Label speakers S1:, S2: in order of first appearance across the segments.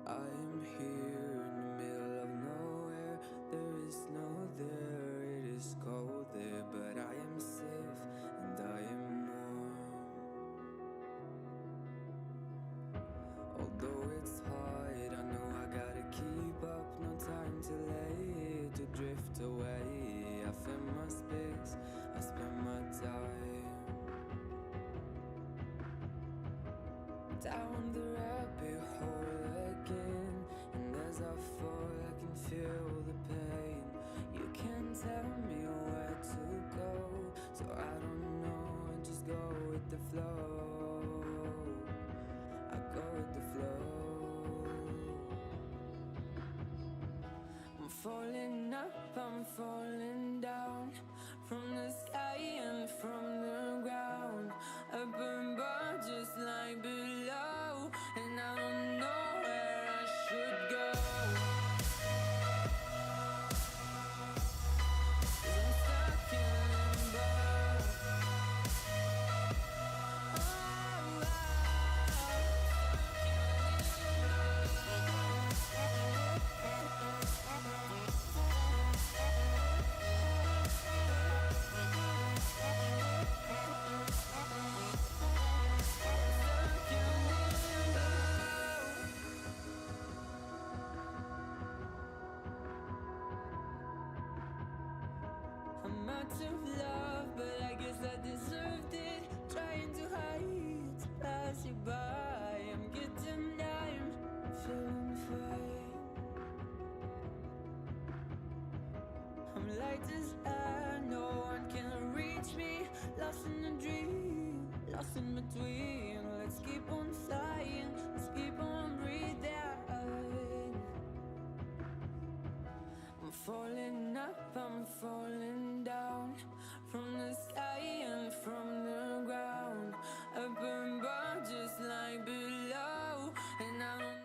S1: I am here in the middle of nowhere. There is no there, it is cold there, but I am safe and I am warm. Although it's hard, I know I gotta keep up. No time to lay, to drift away. I find my space, I spend my time down the rabbit hole again. And as I fall, I can feel the pain. You can't tell me where to go, so I don't know, I just go with the flow. I go with the flow. I'm falling up, I'm falling down, from the sky and from the ground. Up above just like below, and I don't know where I should go. 'Cause I'm stuck in limbo. I'm out of love, but I guess I deserved it. Trying to hide, to pass you by. I'm getting down, I'm feeling fine. I'm light as air, no one can reach me. Lost in a dream, lost in between. Let's keep on flying, let's keep on breathing. I'm falling up, I'm falling down, from the sky and from the ground. Up above just like below, and I don't.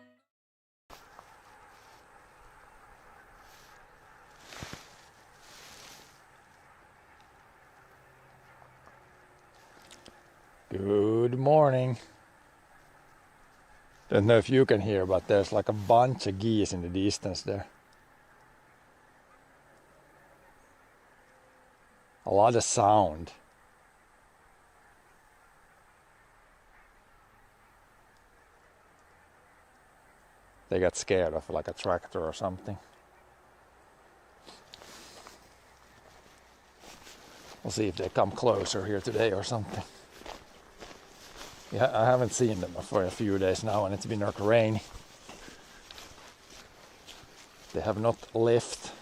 S2: Good morning. Don't know if you can hear, but there's like a bunch of geese in the distance there. A lot of sound. They got scared of like a tractor or something. We'll see if they come closer here today or something. Yeah, I haven't seen them for a few days now, and it's been not rainy. They have not left.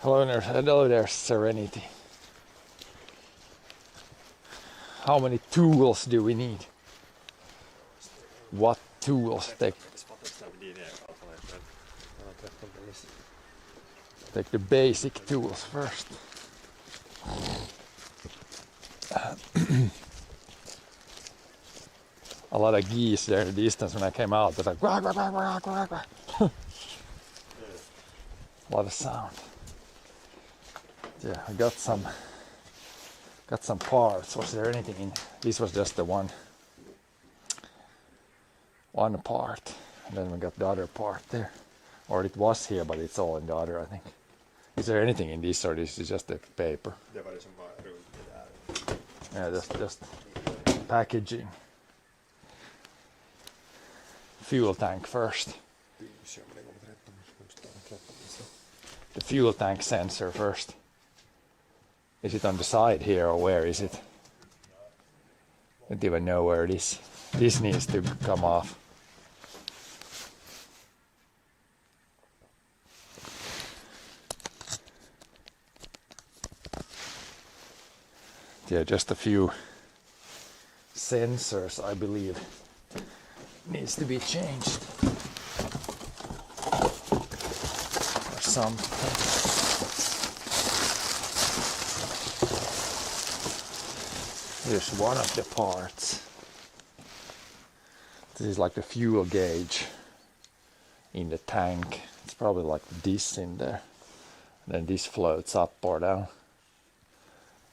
S2: Hello there, Serenity. How many tools do we need? What tools? Take the basic tools first. A lot of geese there in the distance when I came out. They're like, quack, quack, quack, quack, quack, quack. A lot of sound. Yeah, I got some parts. Was there anything in? This was just the one part, and then we got the other part there, or it was here, but it's all in the other, I think. Is there anything in this, or this is just the paper? Yeah, just packaging. Fuel tank first. The fuel tank sensor first. Is it on the side here, or where is it? I don't even know where it is. This needs to come off. Yeah, just a few sensors, I believe, needs to be changed. Or something. Here's one of the parts. This is like the fuel gauge in the tank. It's probably like this in there. And then this floats up or down.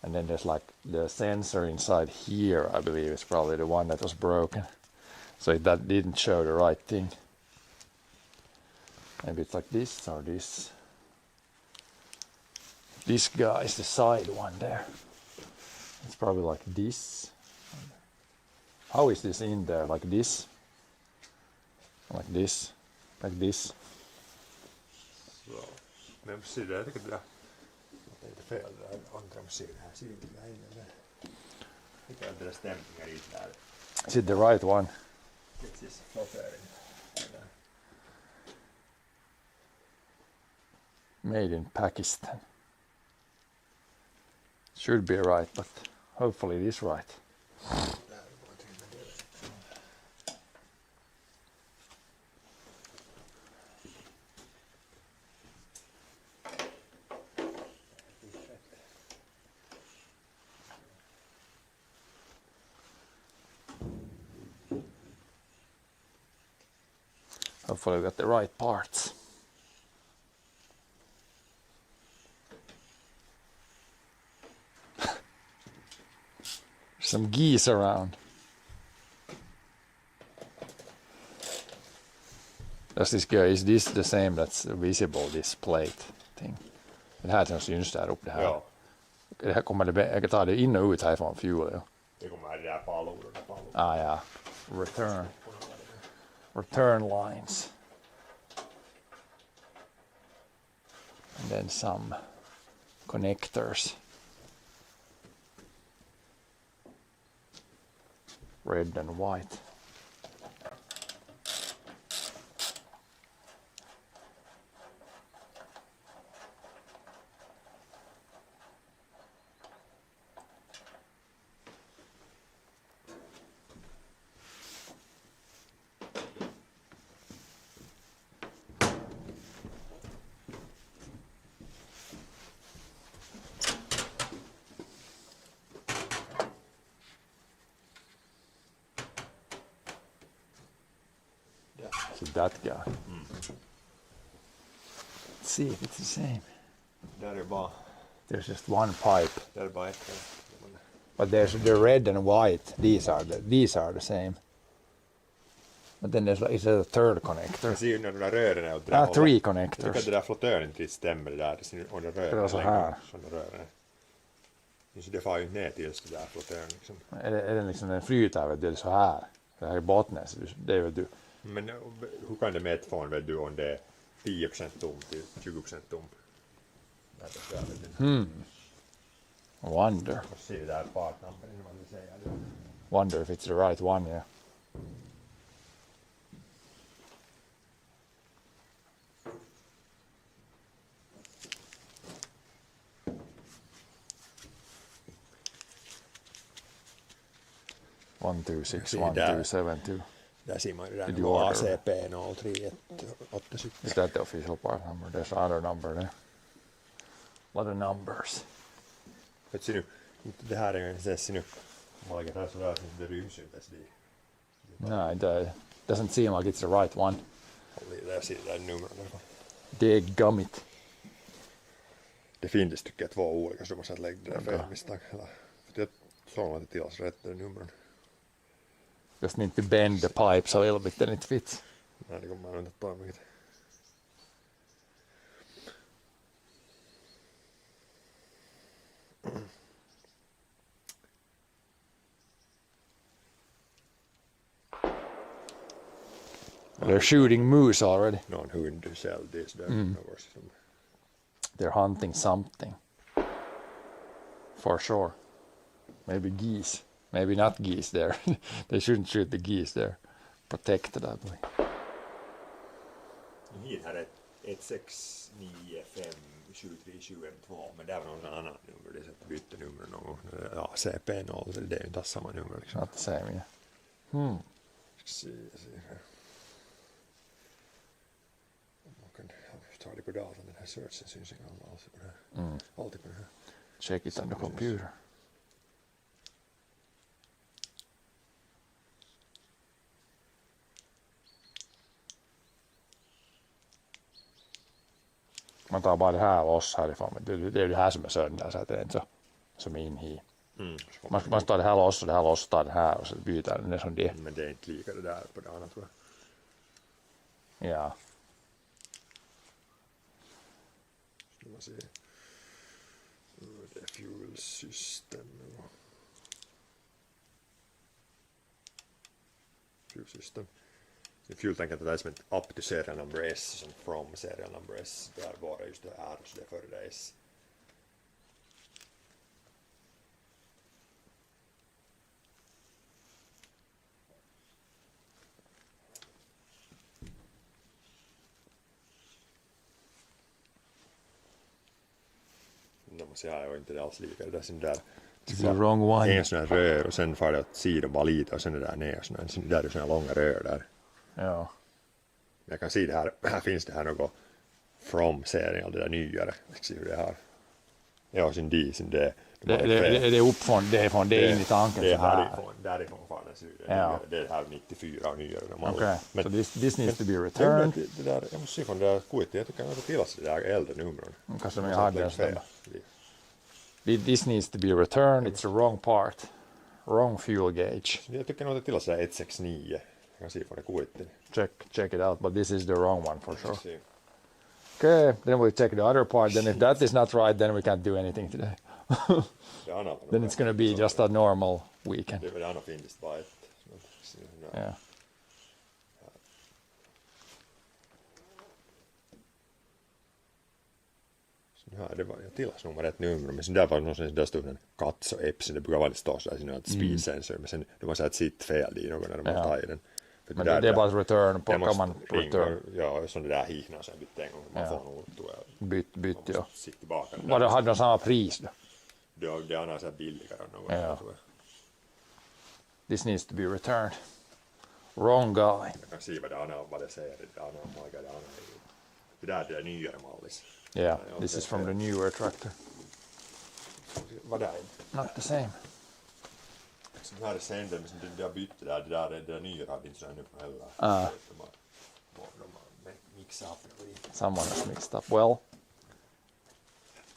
S2: And then there's like the sensor inside here, I believe is probably the one that was broken. So that didn't show the right thing. Maybe it's like this or this. This guy is the side one there. It's probably like this. How is this in there? Like this? Like this? Like this?
S3: Så, vem sida tycker du det? Jag tänkte fel där, andra sidan här, sidan här inne. Vilka är deras stämplingar i där?
S2: Is it the right one?
S3: It's just flottering.
S2: Made in Pakistan. Should be right, but hopefully it is right. Hopefully we got the right parts. Some geese around. Does this go? Is this the same that's visible? This plate thing. Det här som syns där uppe. Det här.
S3: Ja.
S2: Det här kommer det. Jag tar det in och ut härifrån fuel. Ja.
S3: Det kommer det där pallon.
S2: Ah ja. Return lines. And then some connectors. Red and white. So that guy. Let's see if it's the same.
S3: Där är bara,
S2: There's just one pipe.
S3: där är bara ett.
S2: But there's the red and white. These are the same. But then is there a third connector?
S3: Jag ser ju när de där rören är åt det där hållet.
S2: Three
S3: Jag tycker
S2: connectors.
S3: att det där flottören inte stämmer det där. Och det rören
S2: Det var så här.
S3: Sådana rören. Så det far ju inte ner tills det där flottören liksom.
S2: Är det liksom den flyter, vet du, det är så här. Det här är botten, så det är vet du.
S3: Men hur kan det mäta från, vet du, om det är 10% tom till 20% tom? Där det är, vet du.
S2: Wonder.
S3: Och se det där partnamnet innan man vill säga det.
S2: Wonder if it's the right one, yeah. One two six one two seven two.
S3: Där ser man ju det
S2: Did
S3: där
S2: you order?
S3: ACP 03186.
S2: Is that the official part number? There's another number there. Lot of numbers.
S3: Vet du nu, det här är en sessi nu. Om man lägger det här sådär så det ryms ju inte ens dit.
S2: No, it doesn't seem like it's the right one.
S3: Där ser det där numret.
S2: Degummit.
S3: Det finns tycker jag 2 olika så du måste lägga det där fel misstag. För jag såg att det till oss rätt där numren.
S2: Just need to bend the pipes a little bit, then it fits.
S3: Nej, det kommer man inte ta mycket.
S2: They're shooting moose already.
S3: Någon hund säljdes där.
S2: They're hunting something. For sure. Maybe geese. Maybe not geese there. They shouldn't shoot the geese there. Protected, I believe.
S3: Hit här är 1695737M2, men det var någon annan nummer. Det är så att bytte nummer någon gång. Ja, CP0, det är ju inte alls samma nummer. Liksom.
S2: Not the same, yeah.
S3: Se. Man kan ta det på datorn, den här searchen syns inte alls på det här. Alltid på det här.
S2: Check it on the computer. Man tar bara det här loss härifrån. Men det är det här som är sönder så att det är inte så som är in i. Man tar det här loss och det här loss och tar det här och så byter den. Det är som det.
S3: Men det är inte lika det där på det andra tror jag.
S2: Ja.
S3: Ska man se. Det är fuel system. Fuel system. Fuel tänker att det är som ett up to serial number S som from serial number S. Där var det just det R så det är före det S. De måste jag är inte alls lika det där sin där.
S2: It's the wrong one.
S3: En sån här rör och sen far det åt sidan bara lite och sen är det där ner sån där är såna långa rör där.
S2: Ja.
S3: Jag kan se det här finns det här något from serien det där nyare. Jag ska se hur det här. Ja, sin D, sin D.
S2: Det är uppifrån, det är från det in i tanken.
S3: Det är
S2: så här.
S3: därifrån far den ser ut.
S2: Ja.
S3: Det är här 94 och nyare.
S2: Okay, so this needs to be
S3: Men
S2: returned.
S3: det där, jag måste se från det där kuiten, jag tycker att det tillas det där äldre numren.
S2: Kanske de hade en
S3: fel.
S2: sån. This needs to be returned. It's the wrong part. Wrong fuel gauge.
S3: Jag tycker nog att det tillas det där 169. Jag kan se från det kuiten.
S2: Check it out, but this is the wrong one for sure.
S3: Se.
S2: Okay, then we check the other part. Then if that is not right, then we can't do anything today.
S3: Det andra,
S2: Then it's going to be just a normal weekend.
S3: det är väl det andra finns bara ett.
S2: Yeah.
S3: Ja, det var jag tillas nog med rätt nummer, men sen där var det någonstans där stod en Katz och Epson, det brukar vara lite stå sådär, sin speed sensor, men sen det var så att sitt fel i någon när de har tagit den. För
S2: Men det är bara return på, kan man return.
S3: Ja, som det där hiknar sen bytte en gång, man får nog tror jag.
S2: Bytt, ja.
S3: Sitt tillbaka.
S2: Var det hade de samma pris då?
S3: Det är annars är billigare än något,
S2: Ja.
S3: tror jag.
S2: This needs to be returned. Wrong guy.
S3: Jag kan se vad det säger, det där är nyare mallis.
S2: Yeah, this is from the newer tractor.
S3: Vad är
S2: Not the same.
S3: Så här är sänder, men det har bytt det där nya hade inte så här nu på heller.
S2: Ah.
S3: De har mixat upp det.
S2: Someone has mixed up. Well,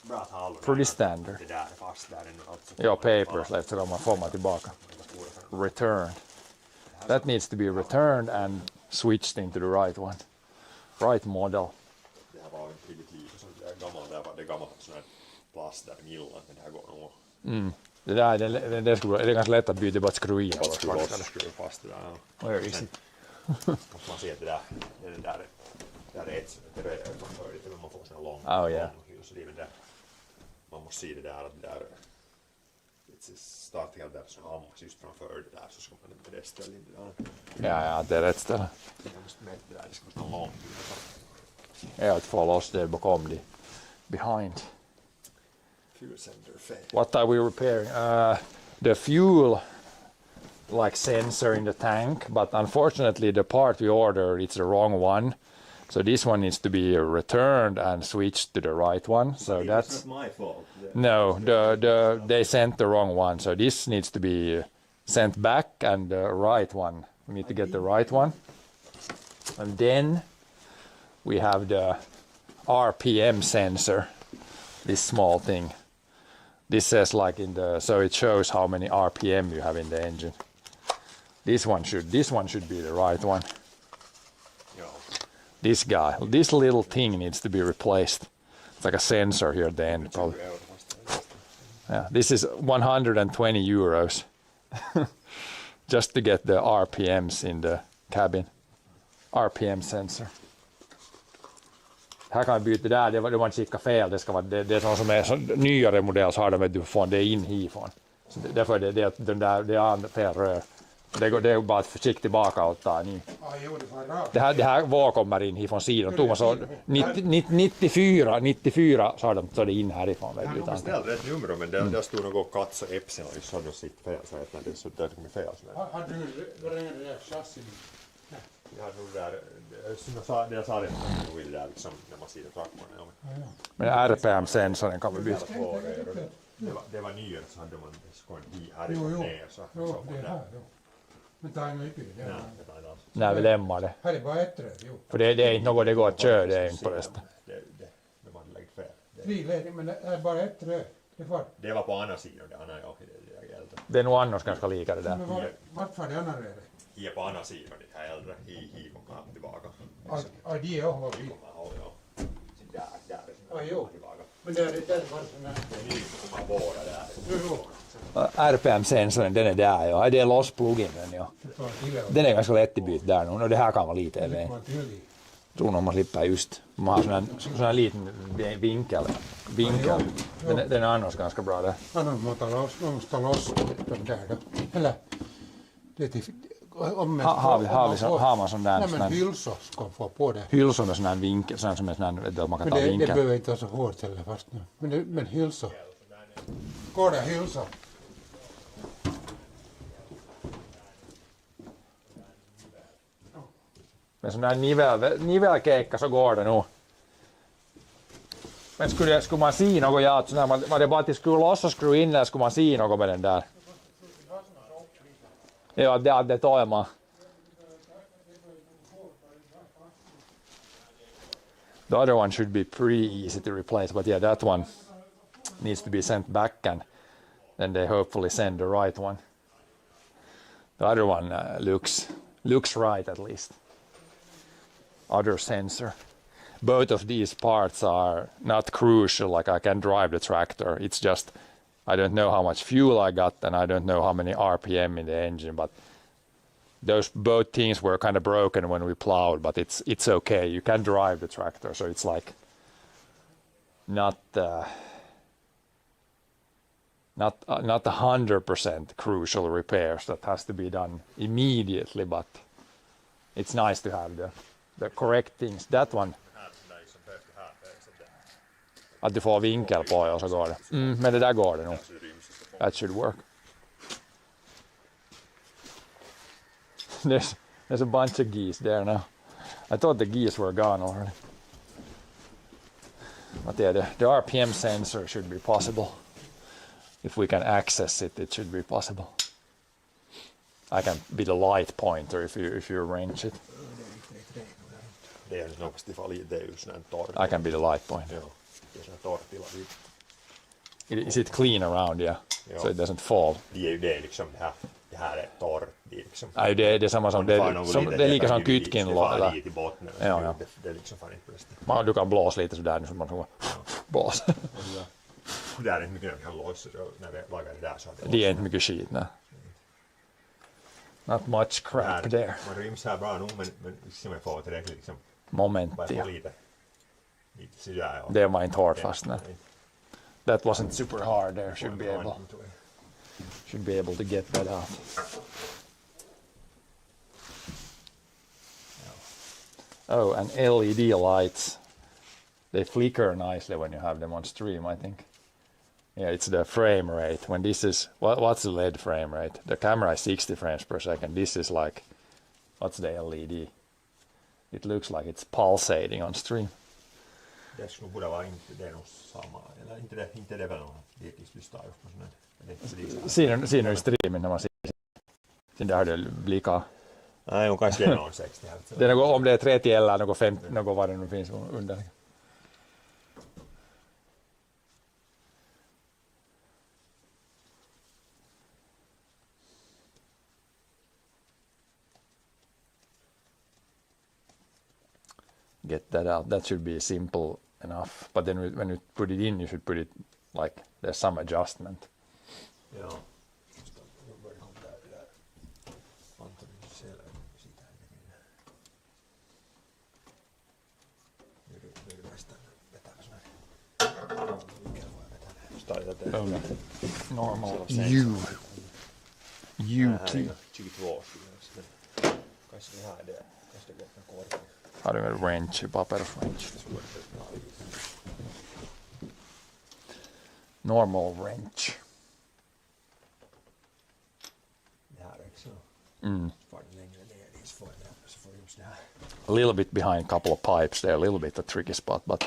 S3: Bra att ha
S2: pretty standard.
S3: det där är fast där är alltså.
S2: Ja, papers left så man får man tillbaka. Returned. That needs to be returned and switched into the right one. Right model.
S3: Det här var inte riktigt lika som det gamla, det är gammalt sån här plast där gillar, men det här går nog
S2: Det där, det är ganska lätt att byta bort skruv i.
S3: Bara skruva fast det där. Ja.
S2: Where is it?
S3: Måste man se att det där är ett från förr lite, men man får sån lång
S2: Oh, yeah.
S3: husliv där. Man måste se det där att det där startar där så har man just framför det där så ska man inte det ställa in det där.
S2: Ja, det är rätt ställe.
S3: Man måste mäta det där, det ska vara långt.
S2: Jag att få loss där bakom de behind.
S3: Fuel center fail.
S2: What are we repairing? The fuel like sensor in the tank, but unfortunately the part we ordered it's the wrong one. So this one needs to be returned and switched to the right one. So
S3: It's
S2: that's
S3: not my fault.
S2: no, they sent the wrong one. So this needs to be sent back and the right one. We need to get the right one. And then we have the RPM sensor, this small thing. This says like so it shows how many RPM you have in the engine. This one should be the right one.
S3: Joo.
S2: This little thing needs to be replaced. It's like a sensor here at the end probably. Yeah, this is 120 euros just to get the RPMs in the cabin. RPM sensor. Här kan vi byta där, det var inte kika fel, det ska vara det är som är så nyare modell så har de att du får det in hifrån. Så därför är det den där det är fel rör. Det är bara att försiktigt tillbaka och ta ny. Det här var kommer in hifrån sidan. Thomas så 94 så har de tagit in härifrån.
S3: Jag har beställt rätt nummer men där stod något Katz och Epsilon och så hade de sitt fel så att det så där kom fel så där.
S4: Har du det där chassin?
S3: Jag har nog där som jag sa det nog vill där liksom när man ser traktorn.
S2: Men RPM-sensoren kan vi byta.
S3: Det var nyare så hade man skån härifrån ner så.
S4: Jo, det är här. Jo. Men det är mycket.
S2: När vi lämnar det.
S4: Här är bara ett rör. Jo.
S2: För det är inte något det går att köra, det är inte på resten.
S3: Det var lagt fel.
S4: Fri, men det är bara ett rör.
S3: Det var på andra sidan det andra jag äldre.
S2: Det är nog annars ganska lika det där.
S4: Men vart var det andra röret?
S3: I på andra sidan det här äldre i kommer tillbaka.
S4: Ja, det är också vi.
S3: Där.
S4: Ja, jo. Men det är bara sån här.
S3: Ni kommer båda där.
S4: Jo.
S2: RPM-sensoren den är där ja. Det är loss-plugin den ja. Den är ganska lätt att byta där nu. Och det här kan vara lite även. Tror nog man slipper just. Man har sån här liten vinkel. Den är annars ganska bra där.
S4: Man måste ta loss den där då. Eller? Det är till...
S2: Har man sån där...
S4: Nej men hylsor ska få på det.
S2: Hylsor med sån här vinkel. Sån som är sån här där man kan ta
S4: Men det
S2: vinkel.
S4: behöver inte vara så hårt heller fast nu. Men hylsor. Går det hylsor?
S2: Med sån där nivelkeikka så går det nog. Men skulle man se något, var det bara att det skulle lossa skruva in eller skulle man se något med den där? Ja, det tar man. The other one should be pretty easy to replace, but yeah, that one needs to be sent back and then they hopefully send the right one. The other one looks right at least. Other sensor. Both of these parts are not crucial, like I can drive the tractor. It's just I don't know how much fuel I got and I don't know how many RPM in the engine, but those both things were kind of broken when we plowed, but it's okay. You can drive the tractor, so it's like not 100% crucial repairs that has to be done immediately, but it's nice to have the correct things. That one. Att du får vinkel på och så går det. Men det där går det nog. That should work. There's a bunch of geese there now. I thought the geese were gone already. But yeah, the RPM sensor should be possible. If we can access it, it should be possible. I can be the light pointer if you arrange it.
S3: Det är nopeasti ifall det är ju sån torr.
S2: I can be the light pointer.
S3: Joo. Det är sån torrtila vid.
S2: Is it clean around, yeah?
S3: Joo.
S2: So it doesn't fall?
S3: Det är ju det liksom det här är torrt. Det är liksom.
S2: Nej, det är samma som det är lika som kytkin.
S3: Det är lite i botten.
S2: Ja.
S3: Det är liksom fan inte.
S2: Du kan blåsa lite sådär nu så man får blåsa.
S3: där är inte mycket de kan lossa så när vi lagar det där så att
S2: Det är inte mycket skit, nej. Not much crap there.
S3: Man ryms här bra nog men liksom jag får tillräckligt liksom
S2: Moment,
S3: bara
S2: ja.
S3: få lite sådär. Och
S2: Det var inte hårt fast, nej. That wasn't super hard there. Should be able to get that out. Oh, and LED lights. They flicker nicely when you have them on stream, I think. Yeah, it's the frame rate. When this is, what's the LED frame rate? The camera is 60 frames per second. This is like, what's the LED? It looks like it's pulsating on stream.
S3: Det skulle borde vara inte det något samma. Eller inte det väl något deltidslyssnar just på sånt.
S2: Siinä i streamin när man ser sin där det blikar.
S3: Nej, on kanske det är någon 60 här.
S2: Det är något, om det är 30 eller något 50, något vad det nu finns under. Get that out. That should be simple enough. But then when you put it in, you should put it like there's some adjustment.
S3: Ja. Jag börjar komma där. Antonin Selä siitä nu är det nästan vetäväs näin. Mikä voi vetää? Starta det.
S2: Normal UT.
S3: 22. Kanske det här är det. Kanske det går med korven.
S2: Har du en wrench, papperswrench? Normal wrench.
S3: Det här också. Får det längre ner så får det just det här.
S2: A little bit behind a couple of pipes there, a little bit a tricky spot, but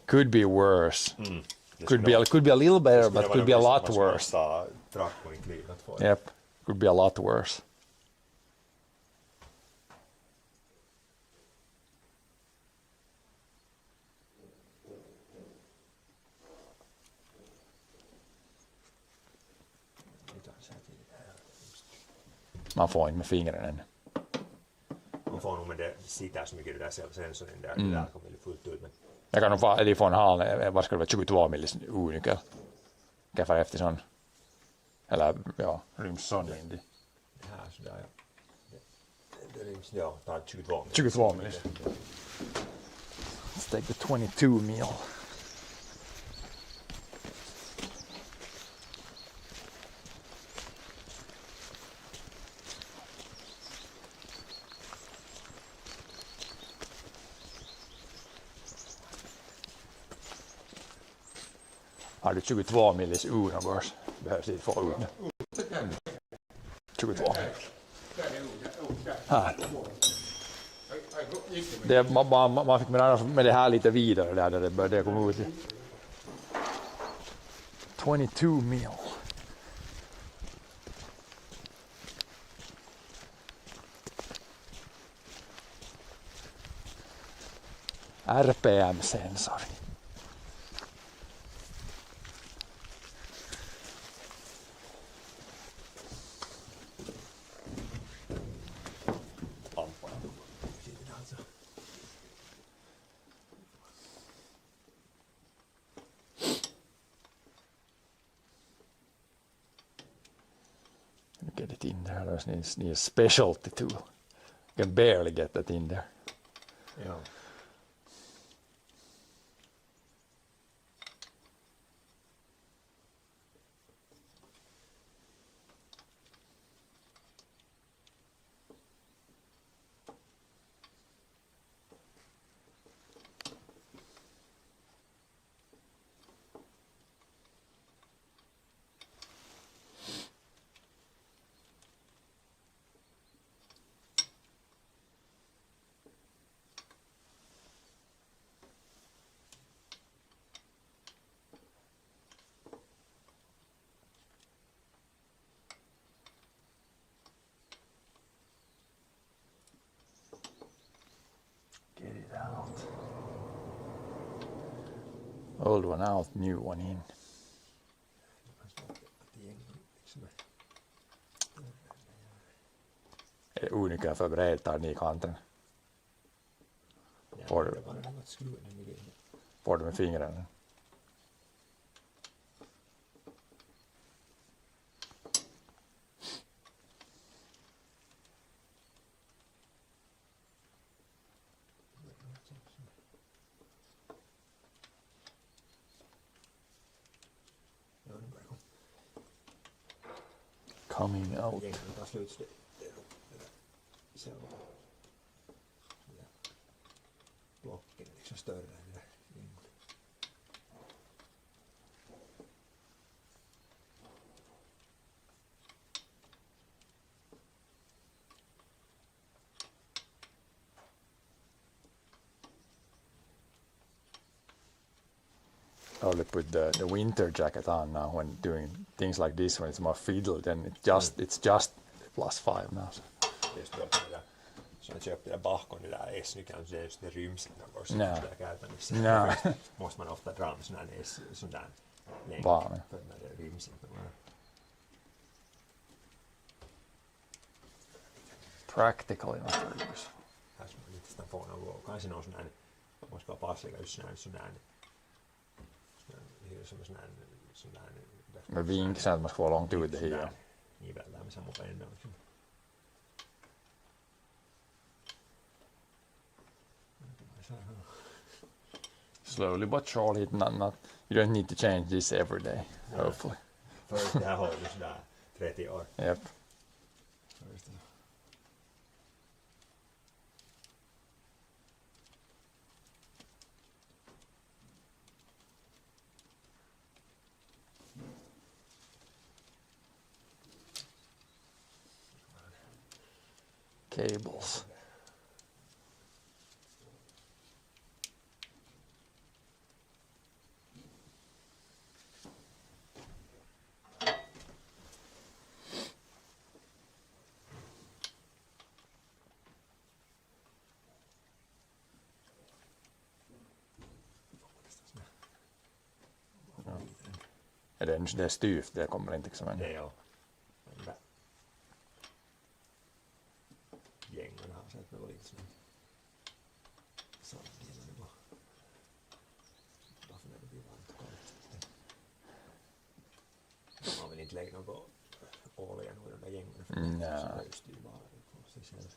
S2: could be worse. Could be a little better, but could be a lot worse. Yep, could be a lot worse. Man får inte med fingren än.
S3: Man får nog med det sitter så mycket det där sensoren där. Det där kommer bli fullt ut. Men
S2: Jag kan nog få en hal, vad ska det vara, 22 millis U-nyckel. Käfar efter sån. Eller ja, ryms sån in.
S3: det här sådär ja. Det ryms, ja, tar 22 millis.
S2: 22 millis. Let's take the 22 mil. Har du 22 millis U-någårs? Behövs inte få ut nu. 22. Här. Det, man fick med det här lite vidare där det började komma ut. 22 mil. RPM-sensor. Get it in there. There's needs a specialty tool. You can barely get that in there.
S3: Ja.
S2: Get it out. Old one out, new one in. Är det ungefär för bred tar ni i kanten? Får du med fingrarna? coming out.
S3: Gängen tar slut. Så det är nog det där själva blocken är liksom större än det där gänget.
S2: I only put the winter jacket on now when doing things like this when it's more fiddle. Then it's just +5 now. So.
S3: Just då det där, så jag köpte det där bakom det där S-nyckeln så det ryms inte någon gång
S2: Nej.
S3: så där käytännössä.
S2: Nej.
S3: Måste man ofta dra med sån där länk
S2: Vaan.
S3: för när det ryms inte.
S2: Practically not for use.
S3: Här ska man inte sitä få någon, kanske någon sån här, man ska vara passliga just sån där hyr som sån där
S2: Med vinksen att man ska få långt ut det här.
S3: Niveltää med samma penna.
S2: Slowly but surely, not you don't need to change this every day, hopefully.
S3: Först det här håller sådär 30 år.
S2: Yep.
S3: Först.
S2: Cables. Är det är styvt, det kommer inte som en...
S3: Det är ju gängen har sett något lite som sånt genom det bara. Varför när det blir varmt och kallt. Man vill inte lägga något olja i de där gängen för
S2: Nej.
S3: det styr bara på sig själv.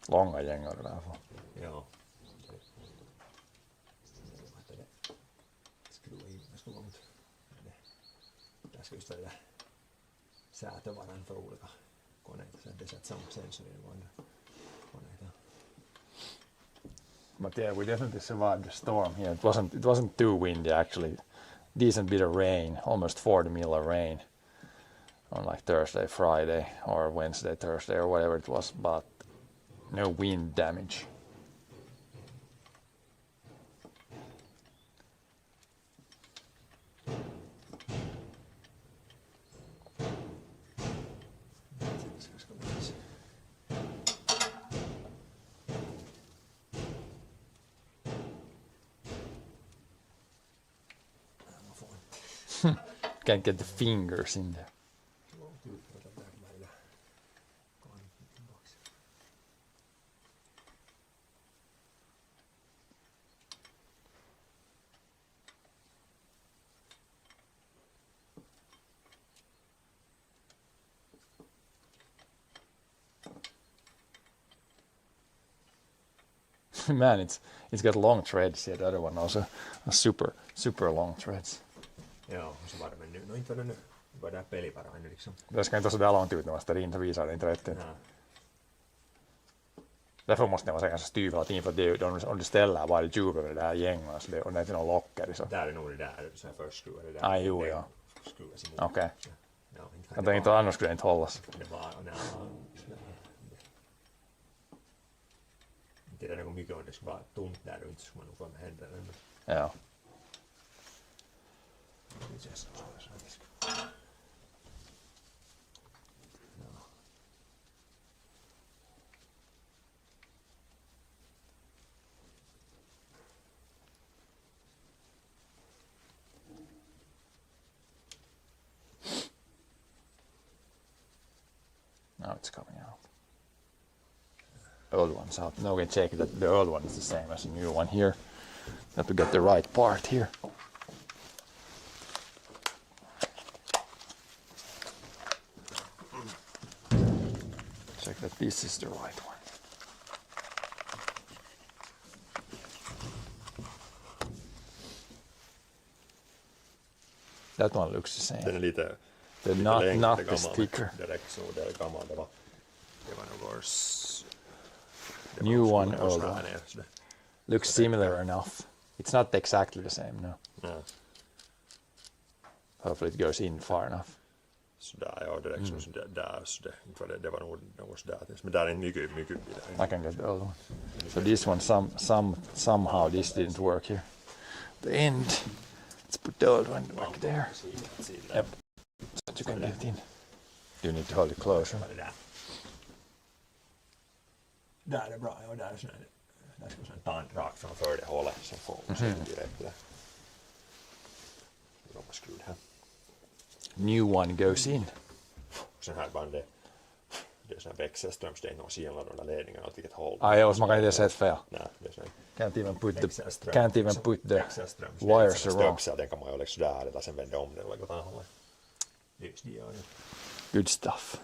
S2: Långa gängor i alla fall.
S3: Ja. Det skruva in det så långt. Där ska just vara sätövaran för olika koneita. Så det sätts samma sensorer i andra koneita.
S2: But yeah, we definitely survived the storm here. It wasn't too windy actually. Decent bit of rain, almost 40 mil of rain on like Thursday, Friday, or Wednesday, Thursday, or whatever it was, but no wind damage. Can't get the fingers in there. Man, it's got long threads here. The other one also super long threads.
S3: Joo, så var det, men nu, inte var det nu. Det var där peli bara ännu liksom.
S2: Det ska inte ta så där långt ut när man ställer in, så visar det inte rätt ut.
S3: Nej.
S2: Därför måste det vara ganska styv hela tiden, för att det, om du ställer bara djup över det här gänget så det, och det är inte någon locker så.
S3: Där är nog det där, så här först skruvar det där.
S2: Ah, jo, ja.
S3: Skruvas emot.
S2: Okej.
S3: Ja, inte
S2: Jag tänkte annars skulle det inte hållas.
S3: Det var, inte det är något mycket om det skulle vara tomt där och inte skulle man nog få med händerna.
S2: Ja.
S3: Det känns som så här.
S2: Now it's coming out. Old one's out. Now we can check that the old one is the same as the new one here. Have to get the right part here. Check that this is the right one. That one looks the same.
S3: Den är lite
S2: The
S3: lite
S2: not,
S3: längre
S2: not the
S3: gammal,
S2: sticker.
S3: men direkt så där gammal. Det var nog års... det var
S2: New
S3: nog
S2: one,
S3: års
S2: old
S3: här
S2: one.
S3: nere, så det-
S2: Looks similar enough. It's not exactly the same, no.
S3: Ja.
S2: Hopefully it goes in far enough.
S3: Så där, ja, direkt så där, så det var nog något där. Men där är en mycket bil.
S2: I can get the old one. So this one, somehow this didn't work here. The end. Let's put the old one back there. Yep. So that you can get in. You need to hold it closer.
S3: Det där. Där är bra, ja, där är sån här. Där ska man ta en rakt framför det hålet som får direkt där. De har skruvat här.
S2: New one goes in.
S3: Sen här bandet, det är sån här växelströms, det är någon skillnad de där ledningarna åt vilket håll.
S2: Ah, ja, man kan inte se fel.
S3: Nej, det är sån här
S2: Can't even put the
S3: växelströms.
S2: wires are wrong.
S3: Stöpsel, den kan man ju lägga sådär eller sen vända om det eller något annat håll. Just det gör det.
S2: Good stuff.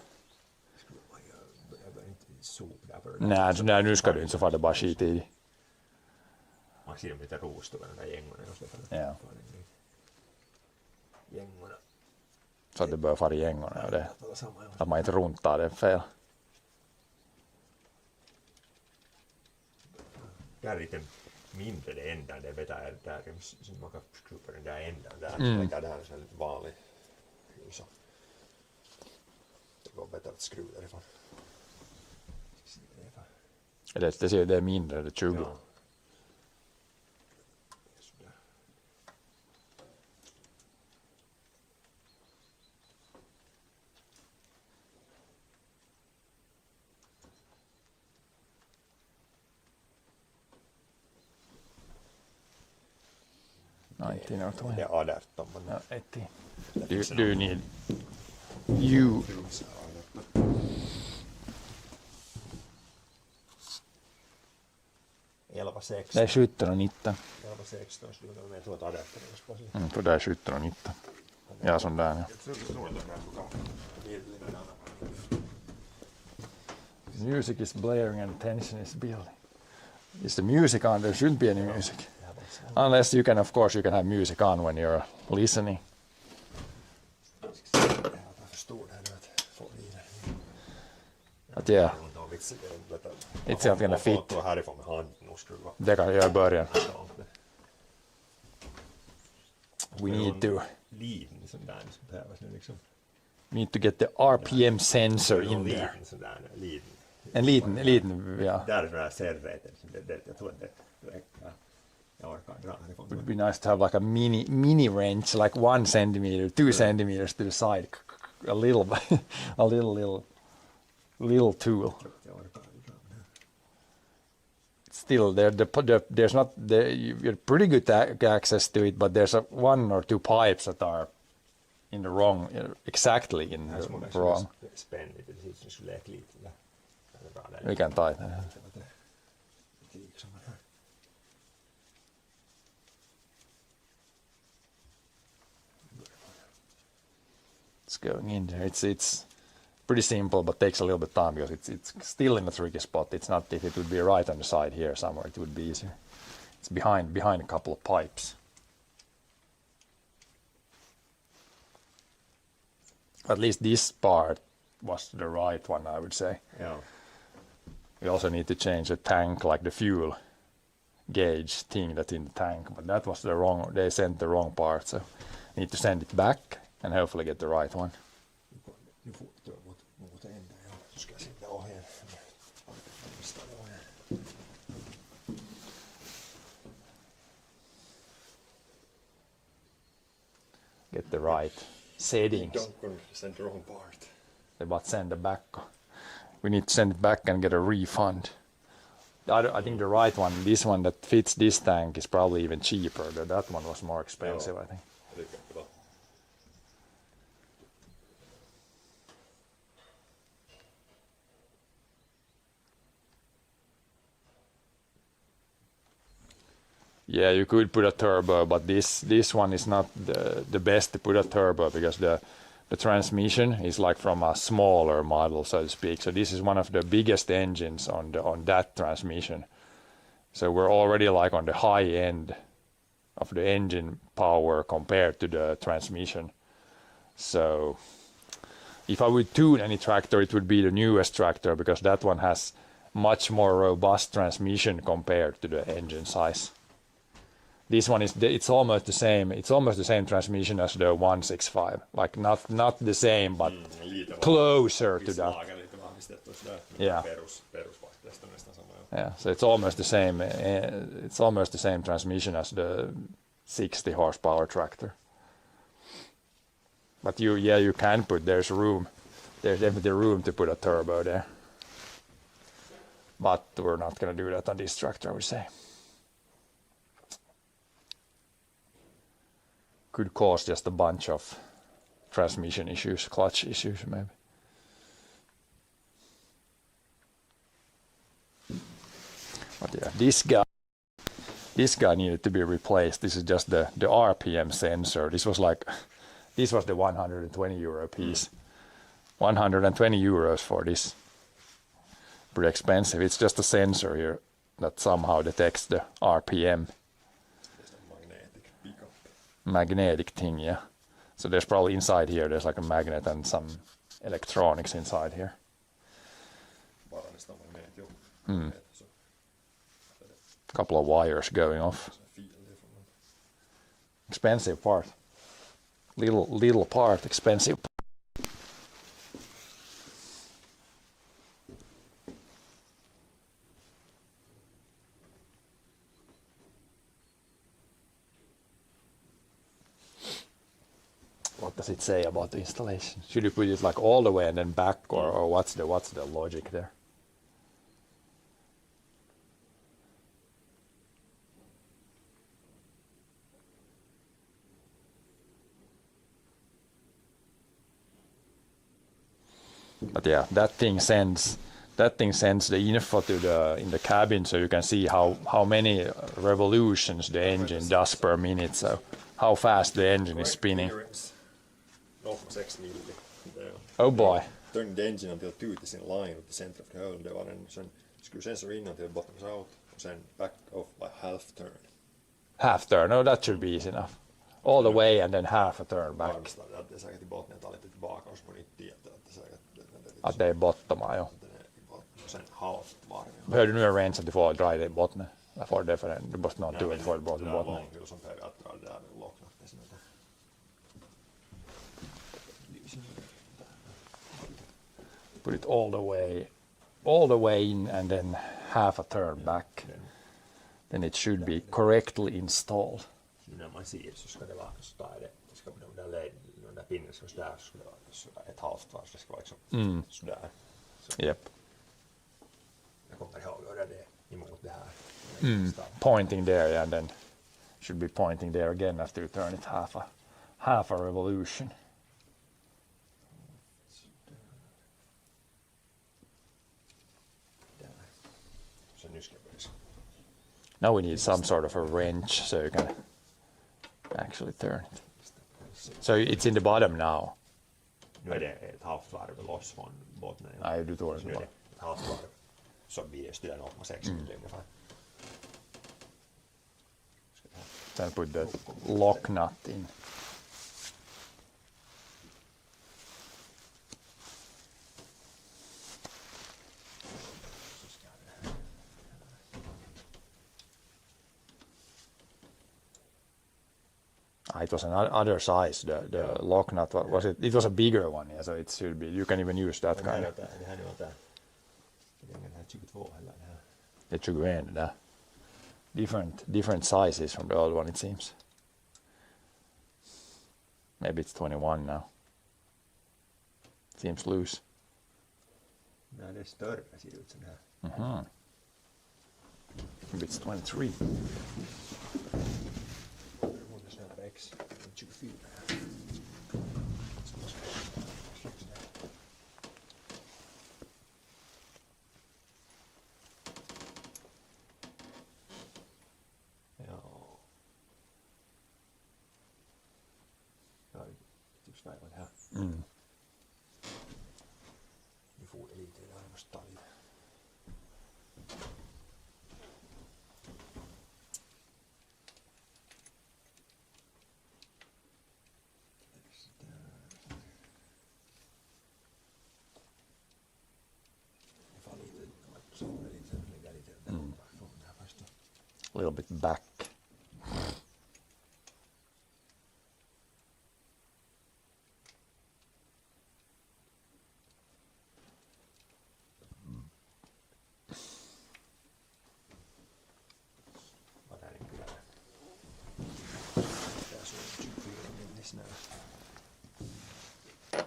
S3: Jag behöver inte sopa där för
S2: Nej, nu ska du inte så får det bara skit i.
S3: Man ser dem lite rostor med de där gängorna.
S2: Ja.
S3: Gängorna.
S2: Så att det bör fara i gängorna. Och det,
S3: Samma, ja.
S2: att man inte runtar det fel.
S3: Det är lite mindre det ändan, det vet jag, där man kan skruva den där ändan där. Så det här är en vanlig hus. Det går bättre att skruva därifrån.
S2: Det är mindre, det är 20.
S3: Ja.
S2: No, 19 or 20.
S3: Ja, 18. Men
S2: No, 18. Do you need you? Det är 17 och 19.
S3: 16 skulle jag tror att adaptern är på sig.
S2: För det är 17 och 19. Ja, sån där. Ja.
S3: Jag tror att den här
S2: Music is blaring and tension is building. Is the music on? There shouldn't be any music. Unless you can, of course, you can have music on when you're listening.
S3: Jag förstår det här nu att få i det.
S2: But yeah,
S3: It's
S2: not gonna fit.
S3: Man får härifrån med handen och skruva.
S2: det kan jag göra i början.
S3: Ja,
S2: We need to
S3: liten sån där som behövs nu liksom.
S2: need to get the RPM sensor in there.
S3: Liten sån där, liten.
S2: En liten, ja.
S3: Där är sån här serreten. Jag tror att det räcker. Jag orkar dra härifrån.
S2: Would be nice to have like a mini wrench, like 1 centimeter, 2 centimeters to the side, a little tool.
S3: Jag orkar dra det.
S2: Still, there's not you're pretty good access to it, but there's 1 or 2 pipes that are in the wrong, exactly in
S3: Här skulle
S2: the wrong.
S3: spänn lite, det ser ut som det skulle läka lite där. Det är bra där.
S2: We can tighten it.
S3: Lite liksom här.
S2: It's going in there. It's pretty simple, but takes a little bit of time because it's still in a tricky spot. It's not, if it would be right on the side here somewhere, it would be easier. It's behind a couple of pipes. At least this part was the right one, I would say.
S3: Ja.
S2: We also need to change the tank, like the fuel gauge thing that's in the tank, but that was the wrong, they sent the wrong part, so need to send it back and hopefully get the right one.
S3: Nu fortgår mot ändan. Ja. Så ska jag sitta och här.
S2: Get the right settings.
S3: Don't send the wrong part.
S2: They but send it back. We need to send it back and get a refund. I think the right one, this one that fits this tank, is probably even cheaper. That one was more expensive, I think.
S3: Det kan inte vara.
S2: Yeah, you could put a turbo, but this one is not the best to put a turbo because the transmission is like from a smaller model, so to speak. So this is one of the biggest engines on that transmission. So we're already like on the high end of the engine power compared to the transmission. So if I would tune any tractor, it would be the newest tractor because that one has much more robust transmission compared to the engine size. This one it's almost the same. It's almost the same transmission as the 165. Like not the same, but closer to that. Yeah. Yeah, so it's almost the same. It's almost the same transmission as the 60 horsepower tractor. But you can put. There's room. There's definitely room to put a turbo there. But we're not going to do that on this tractor, I would say. Could cause just a bunch of transmission issues, clutch issues maybe. But yeah, this guy needed to be replaced. This is just the RPM sensor. This was the 120 euro piece. 120 euros for this. Pretty expensive. It's just a sensor here that somehow detects the RPM. Magnetic thing, yeah. So there's probably inside here, there's like a magnet and some electronics inside here. Couple of wires going off. Expensive part. Little part, expensive. What does it say about the installation? Should you put it like all the way and then back, or what's the logic there? But yeah, that thing sends the info to in the cabin, so you can see how many revolutions the engine does per minute. So how fast the engine is spinning.
S3: 0,6 milli.
S2: Oh boy.
S3: Turned the engine until tooth is in line with the center of the hole. Det var en sån screw sensor in until it bottoms out och sen back off by half turn.
S2: Half turn, no, that should be easy enough. All the way and then half a turn back.
S3: Varmistaa, että det är säkert i botten att lite tillbaka och så får ni tieta att det är säkert
S2: Att det är bottomaa, jo.
S3: sen halvt varv.
S2: Behöver du nu rensa att du får dra det i botten? Jag får det för en, du måste nog tuet för att dra till botten.
S3: Det är långt som behöver att dra det där locknat.
S2: Put it all the way in and then half a turn back. Then it should be correctly installed.
S3: När man ser så ska det vara så där det ska bli de där pinnen så där ska det vara så ett halvt varv, det ska vara liksom så där.
S2: Yep.
S3: Jag kommer ihåg att göra det emot det här.
S2: Pointing there and then should be pointing there again after you turn it half a revolution. Now we need some sort of a wrench so you can actually turn it. So it's in the bottom now.
S3: Nu är det ett halvt varv loss från botten.
S2: Nej, du tog den
S3: nu är
S2: bara.
S3: det ett halvt varv. Så blir det styra 0,6 ungefär.
S2: Then put the lock nut in. It was another size. The lock nut was it? It was a bigger one, yeah. So it should be. You can even use that kind of.
S3: Det här nu var det. Det är den här 22 eller det här.
S2: Det 21 där. Different sizes from the old one, it seems. Maybe it's 21 now. Seems loose.
S3: Nej, det är större ser det ut som det här.
S2: Maybe it's 23.
S3: X 24. Ja. Ja, tycks vara det här. Nu får det lite där och stall.
S2: a little bit back.
S3: Vad är det kyllä? Tässä on 24 millisnä.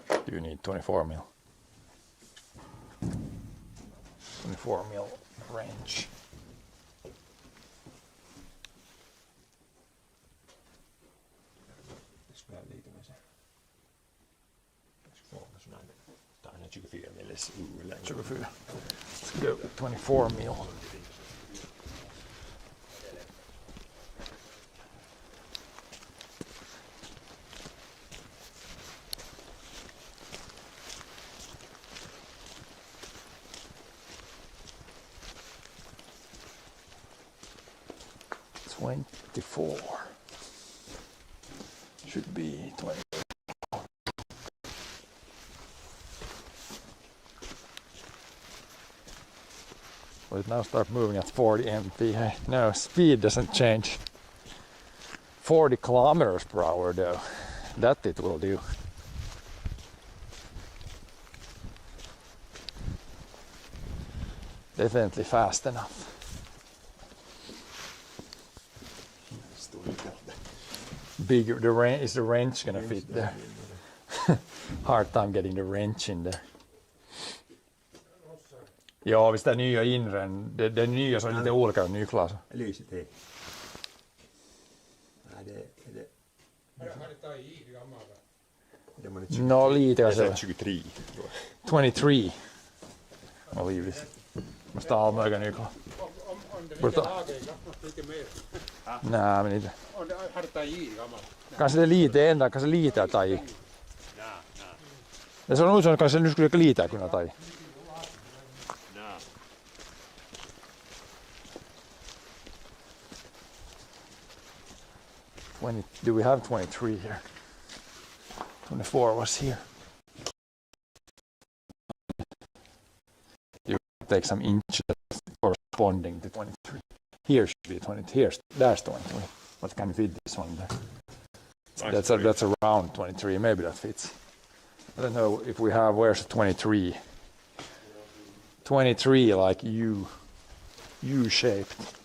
S2: Do you need 24 mil? 24 mil range.
S3: Tässä vähän liitämme se. Tässä kolmas on aina. Tää on 24 millis yllä.
S2: 24. Let's go 24 mil. Should be 20. Will it now start moving at 40 mph? No, speed doesn't change. 40 kilometers per hour though. That it will do. Definitely fast enough. Bigger the range, is the wrench gonna fit there? Hard time getting the wrench in there. Ja, visst den nya inren, den nya som är lite olika nyklass.
S3: Lyset är. Nej, det var inte 20.
S2: No, lite
S3: Jag sa
S2: kanske.
S3: 23.
S2: 23. Oli yhdessä. Musta on aika nyklass. Nej, men inte. Kanske det är lite ända, kanske lite att i. Det ser ut som kanske nu skulle lite kunna ta i. Do we have 23 here? 24 was here. You take some inches corresponding to 23. Here should be 20. Here's there's 23. But can fit this one there? That's around 23. Maybe that fits. I don't know if we have. Where's 23? 23 like U-shaped.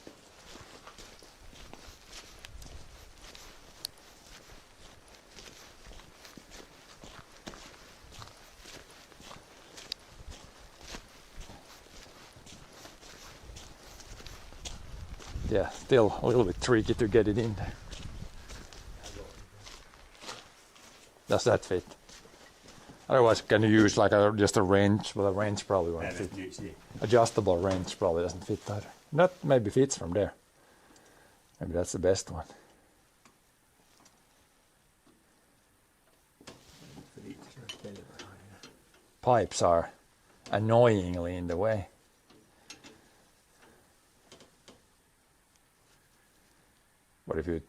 S2: Yeah, still a little bit tricky to get it in there. Does that fit? Otherwise, can you use like just a wrench? Well, a wrench probably won't fit. Adjustable wrench probably doesn't fit either. That maybe fits from there. Maybe that's the best one. Pipes are annoyingly in the way. But if you,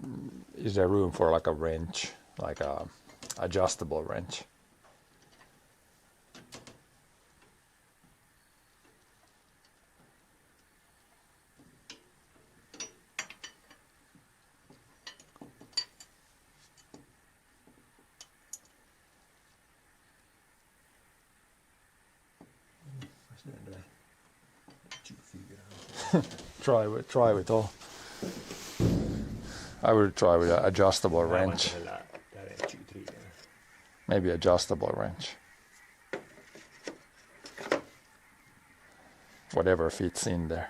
S2: is there room for like a wrench, like a adjustable wrench? Try with all. I would try with an adjustable wrench. Maybe adjustable wrench. Whatever fits in there.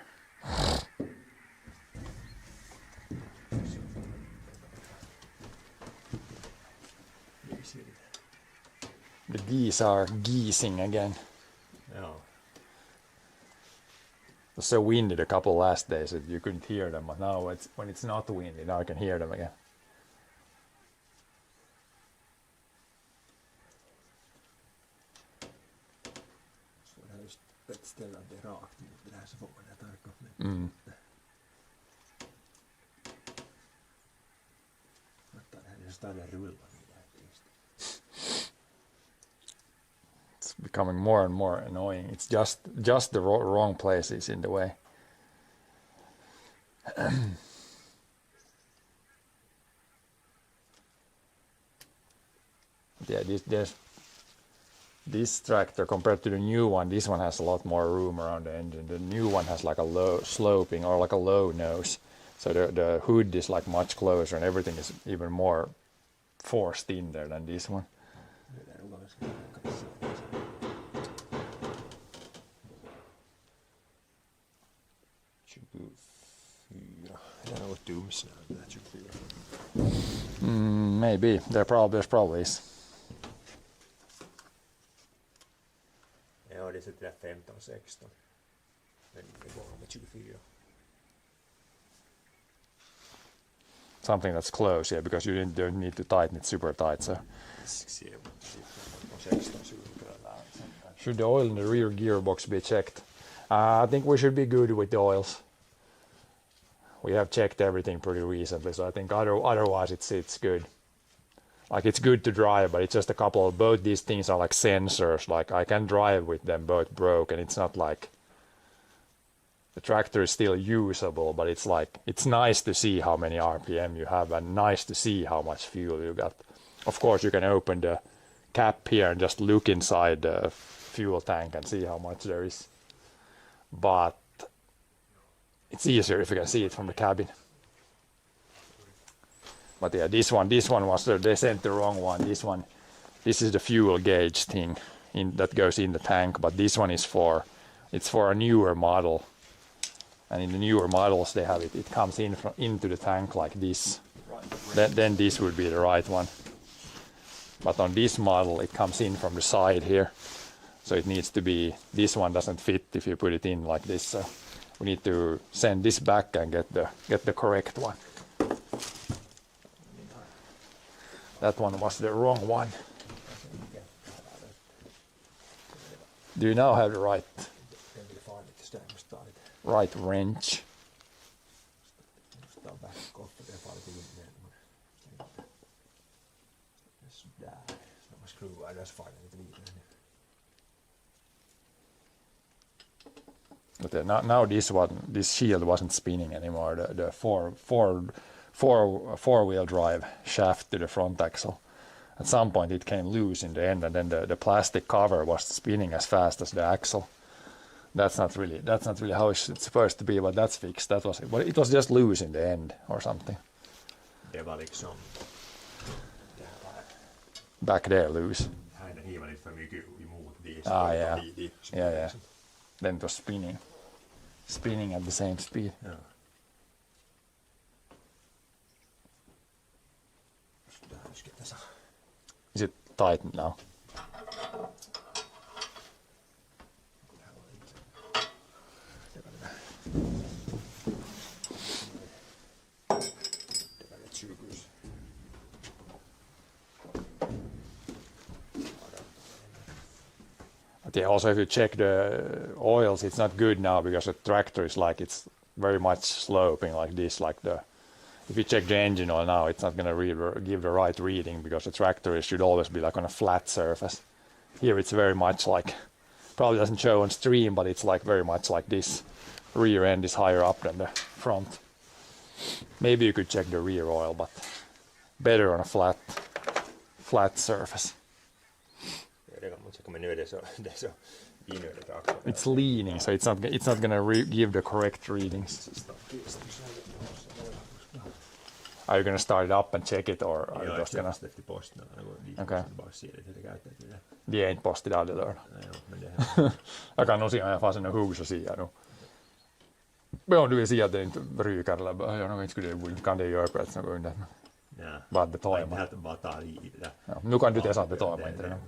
S2: The geese are geesing again.
S3: No.
S2: It was so windy a couple last days that you couldn't hear them, but now when it's not windy, now I can hear them again.
S3: Ställa det rakt mot det här så får man det tarka. Mutta det stannar rulla vidare.
S2: It's becoming more and more annoying. It's just the wrong places in the way. Yeah, this tractor compared to the new one, this one has a lot more room around the engine. The new one has like a low sloping or like a low nose, so the hood is like much closer and everything is even more forced in there than this one. Maybe there's probably is.
S3: Ja, det är så där 15-16. Men det går med 24.
S2: Something that's close, yeah, because you don't need to tighten it super tight. So should the oil in the rear gearbox be checked? I think we should be good with the oils. We have checked everything pretty recently, so I think otherwise it's good. Like it's good to drive, but it's just a couple of both these things are like sensors. Like I can drive with them both broke, and it's not like the tractor is still usable, but it's like it's nice to see how many RPM you have and nice to see how much fuel you got. Of course, you can open the cap here and just look inside the fuel tank and see how much there is, but it's easier if you can see it from the cabin. But yeah, this one was they sent the wrong one. This is the fuel gauge thing that goes in the tank, but this one is for a newer model. And in the newer models, they have it comes in into the tank like this. Then this would be the right one. But on this model, it comes in from the side here. So it needs to be, this one doesn't fit if you put it in like this. So we need to send this back and get the correct one. That one was the wrong one. Do you now have the right wrench? But now this shield wasn't spinning anymore. The four-wheel drive shaft to the front axle. At some point it came loose in the end, and then the plastic cover was spinning as fast as the axle. That's not really how it's supposed to be, but that's fixed. It was just loose in the end or something.
S3: Det var liksom
S2: back there loose.
S3: Han hivade lite för mycket emot det.
S2: Yeah. Then it was spinning at the same speed.
S3: Ja.
S2: Is it tight now? But yeah, also if you check the oils, it's not good now because the tractor is like it's very much sloping like this. If you check the engine oil now, it's not going to give the right reading because the tractor should always be like on a flat surface. Here it's very much like, probably doesn't show on stream, but it's like very much like this. Rear end is higher up than the front. Maybe you could check the rear oil, but better on a flat surface. It's leaning, so it's not going to give the correct readings. Are you going to start it up and check it, or are you just going to... Okay. De är inte postade dörren. Jag kan nog se om jag fast en hus och säga då. Men du vill säga att det inte ryker eller jag nog inte skulle kan det göra på ett sånt under.
S3: Ja.
S2: Bara betala.
S3: Det bara tar i det.
S2: Ja, nu kan du testa betala inte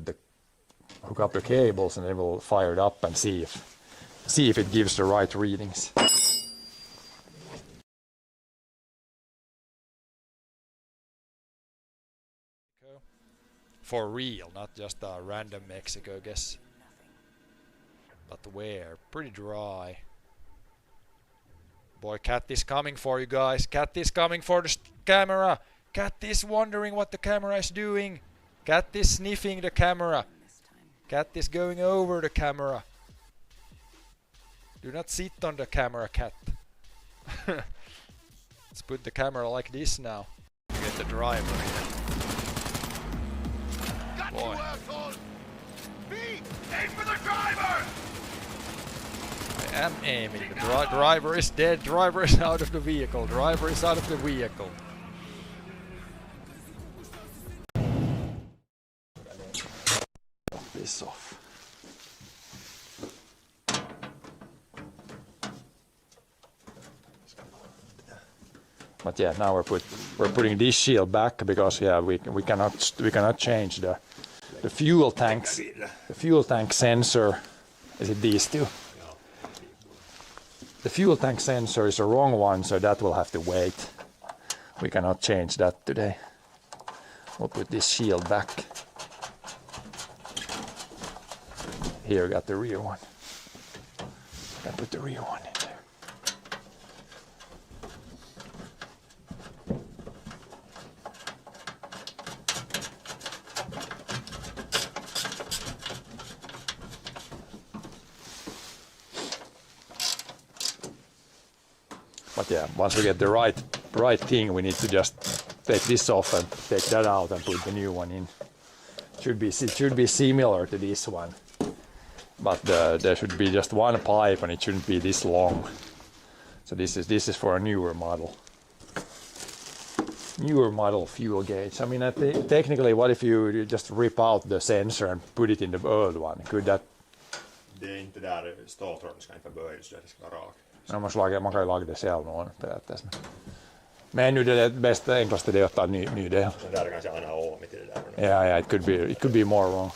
S2: det. Hook up the cables and then we'll fire it up and see if it gives the right readings. For real, not just a random Mexico guess. But where? Pretty dry. Boy, Cat is coming for you guys. Cat is coming for the camera. Cat is wondering what the camera is doing. Cat is sniffing the camera. Cat is going over the camera. Do not sit on the camera, Cat. Let's put the camera like this now. the driver here. Boy.
S5: Aim for the driver!
S2: I am aiming. The driver is dead. Driver is out of the vehicle. Driver is out of the vehicle. This off. But yeah, now we're putting this shield back because yeah we cannot change the fuel tanks. The fuel tank sensor, is it these two? The fuel tank sensor is a wrong one, so that will have to wait. We cannot change that today. We'll put this shield back. Here we got the rear one. I put the rear one in there. But yeah, once we get the right thing, we need to just take this off and take that out and put the new one in. It should be similar to this one, but there should be just one pipe and it shouldn't be this long. So this is for a newer model. Newer model fuel gauge. I mean, technically, what if you just rip out the sensor and put it in the old one? Could that?
S3: Det är inte där ståltråden ska inte böja så det ska vara rakt.
S2: No, man kan ju laga det själv någon periaatteessa. Men nu det bästa enklaste det är att ta ny del.
S3: Så där kanske aina on mitt i det där.
S2: Yeah, it could be more wrong.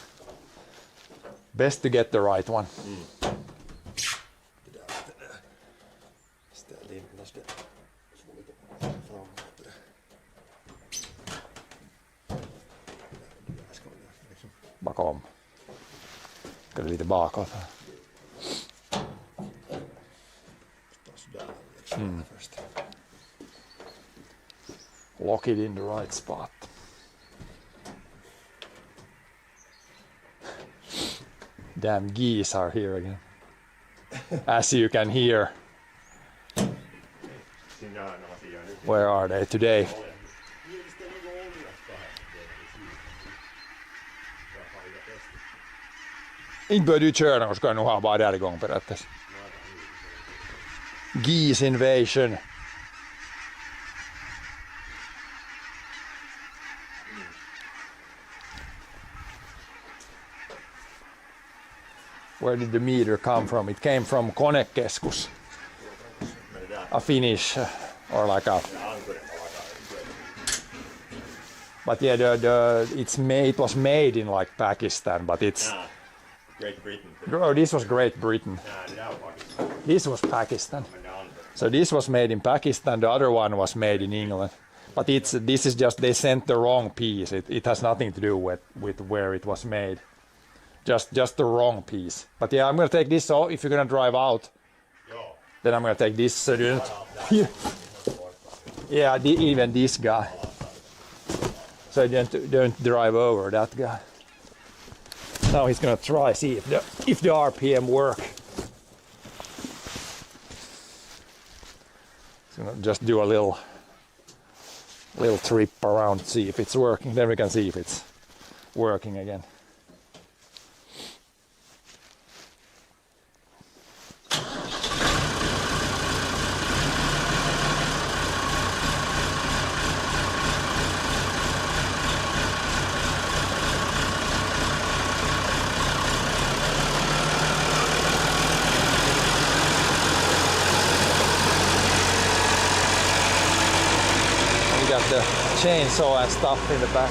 S2: Best to get the right one. Bakom. Ska det lite bakåt. Lock it in the right spot. Damn geese are here again. As you can hear. Where are they today? Inte behöver du köra koska nu har bara där igång periaatteessa. Geese invasion. Where did the meter come from? It came from Konekeskus, a Finnish or like a. But yeah, it was made in like Pakistan, but it's.
S3: Great Britain.
S2: Oh, this was Great Britain. This was Pakistan. So this was made in Pakistan. The other one was made in England. But this is just they sent the wrong piece. It has nothing to do with where it was made. Just the wrong piece. But yeah, I'm gonna take this off. If you're gonna drive out, then I'm gonna take this so you don't. Yeah, even this guy. So you don't drive over that guy. Now he's gonna try see if the RPM work. He's gonna just do a little trip around to see if it's working. Then we can see if it's working again. The chainsaw and stuff in the back.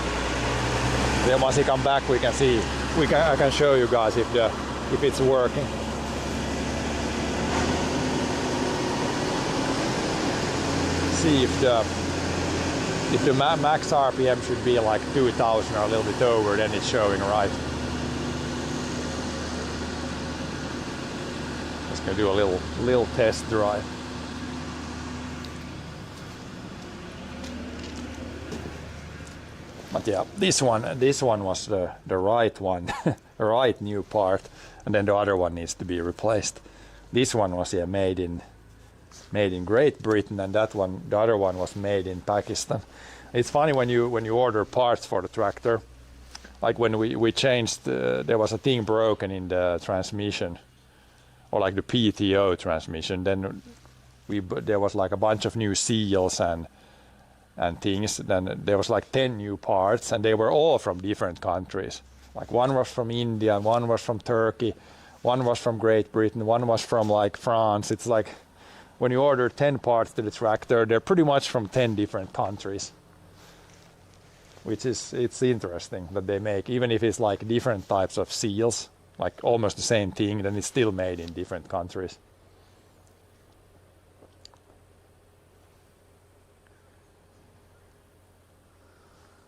S2: Then once you come back, we can see. I can show you guys if it's working. See if the max RPM should be like 2000 or a little bit over, then it's showing right. Just gonna do a little test drive. But yeah, this one was the right one, the right new part, and then the other one needs to be replaced. This one was made in Great Britain, and the other one was made in Pakistan. It's funny when you order parts for the tractor. Like when we changed, there was a thing broken in the transmission, or like the PTO transmission. Then there was like a bunch of new seals and things. Then there was like 10 new parts, and they were all from different countries. Like one was from India, one was from Turkey, one was from Great Britain, one was from like France. It's like when you order 10 parts to the tractor, they're pretty much from 10 different countries. Which is, it's interesting that they make, even if it's like different types of seals, like almost the same thing, then it's still made in different countries.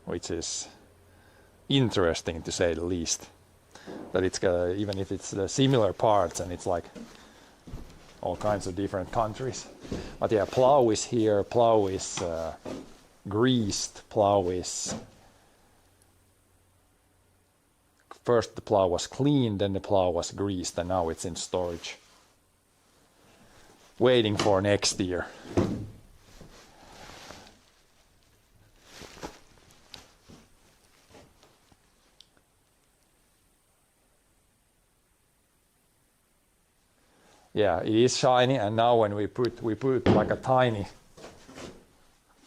S2: Which is interesting to say the least. That it's even if it's similar parts and it's like all kinds of different countries. But yeah, plow is here, plow is greased, plow is... First the plow was clean, then the plow was greased, and now it's in storage. Waiting for next year. Yeah, it is shiny, and now when we put like a tiny...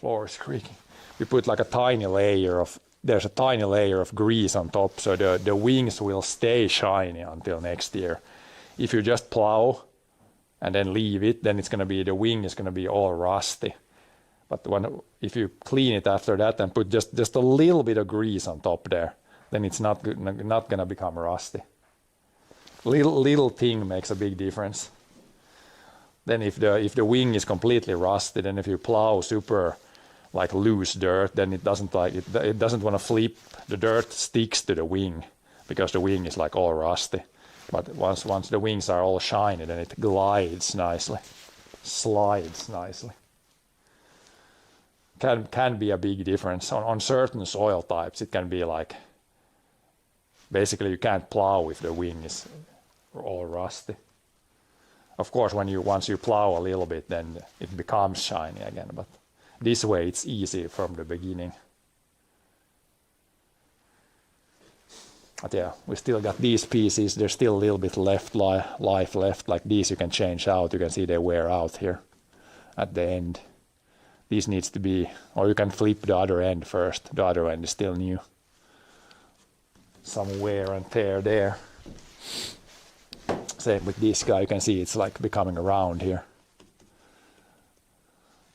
S2: Floor is creaking. We put like a tiny layer of... There's a tiny layer of grease on top, so the wings will stay shiny until next year. If you just plow and then leave it, then it's gonna be, the wing is gonna be all rusty. But if you clean it after that and put just a little bit of grease on top there, then it's not gonna become rusty. Little thing makes a big difference. Then if the wing is completely rusty, then if you plow super like loose dirt, then it doesn't want to flip. The dirt sticks to the wing because the wing is like all rusty. But once the wings are all shiny, then it glides nicely, slides nicely. Can be a big difference on certain soil types. It can be like basically you can't plow if the wing is all rusty. Of course, once you plow a little bit, then it becomes shiny again. But this way, it's easy from the beginning. But yeah, we still got these pieces. There's still a little bit life left. Like these, you can change out. You can see they wear out here at the end. These needs to be, or you can flip the other end first. The other end is still new. Some wear and tear there. Same with this guy, you can see it's like becoming round here.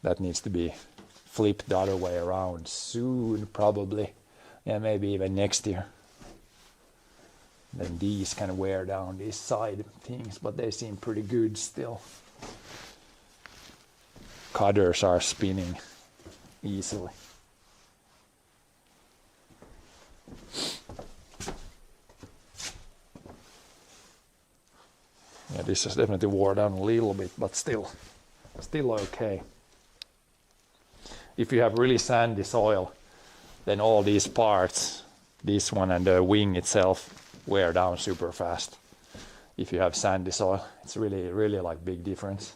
S2: That needs to be flipped the other way around soon, probably. Yeah, maybe even next year. Then these can wear down these side things, but they seem pretty good still. Cutters are spinning easily. Yeah, this has definitely wore down a little bit, but still okay. If you have really sandy soil, then all these parts, this one and the wing itself, wear down super fast. If you have sandy soil, it's really like big difference.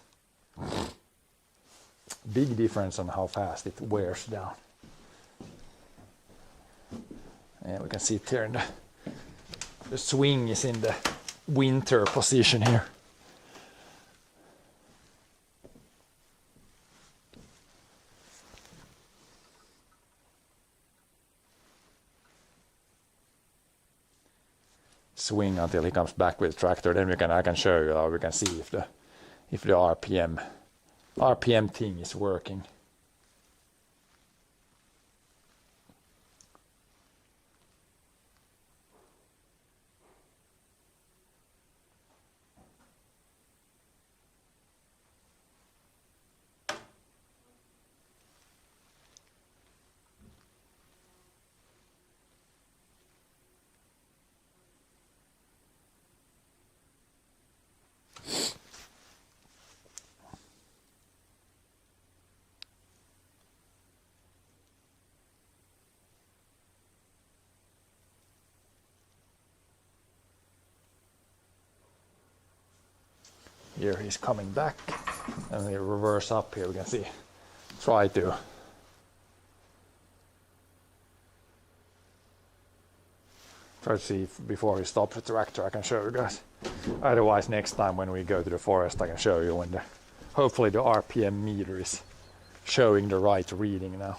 S2: Big difference on how fast it wears down. And we can see it here in the swing is in the winter position here. Swing until he comes back with the tractor, then I can show you, or we can see if the RPM thing is working. Here he's coming back, and we reverse up here. We can see. Try to Try to see if before we stop the tractor I can show you guys. Otherwise next time when we go to the forest I can show you when hopefully the RPM meter is showing the right reading now.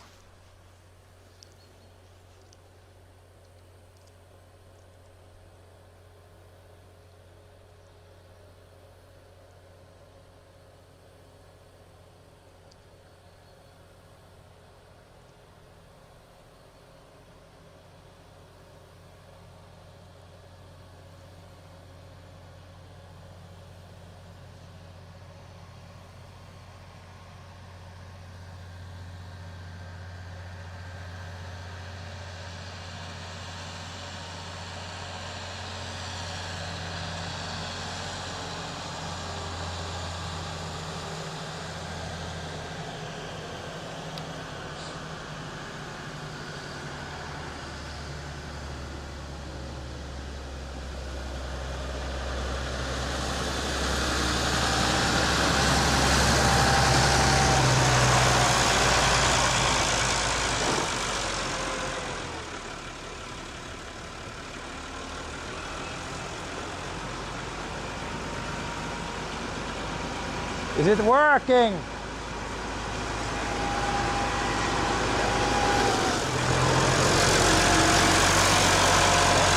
S2: Is it working?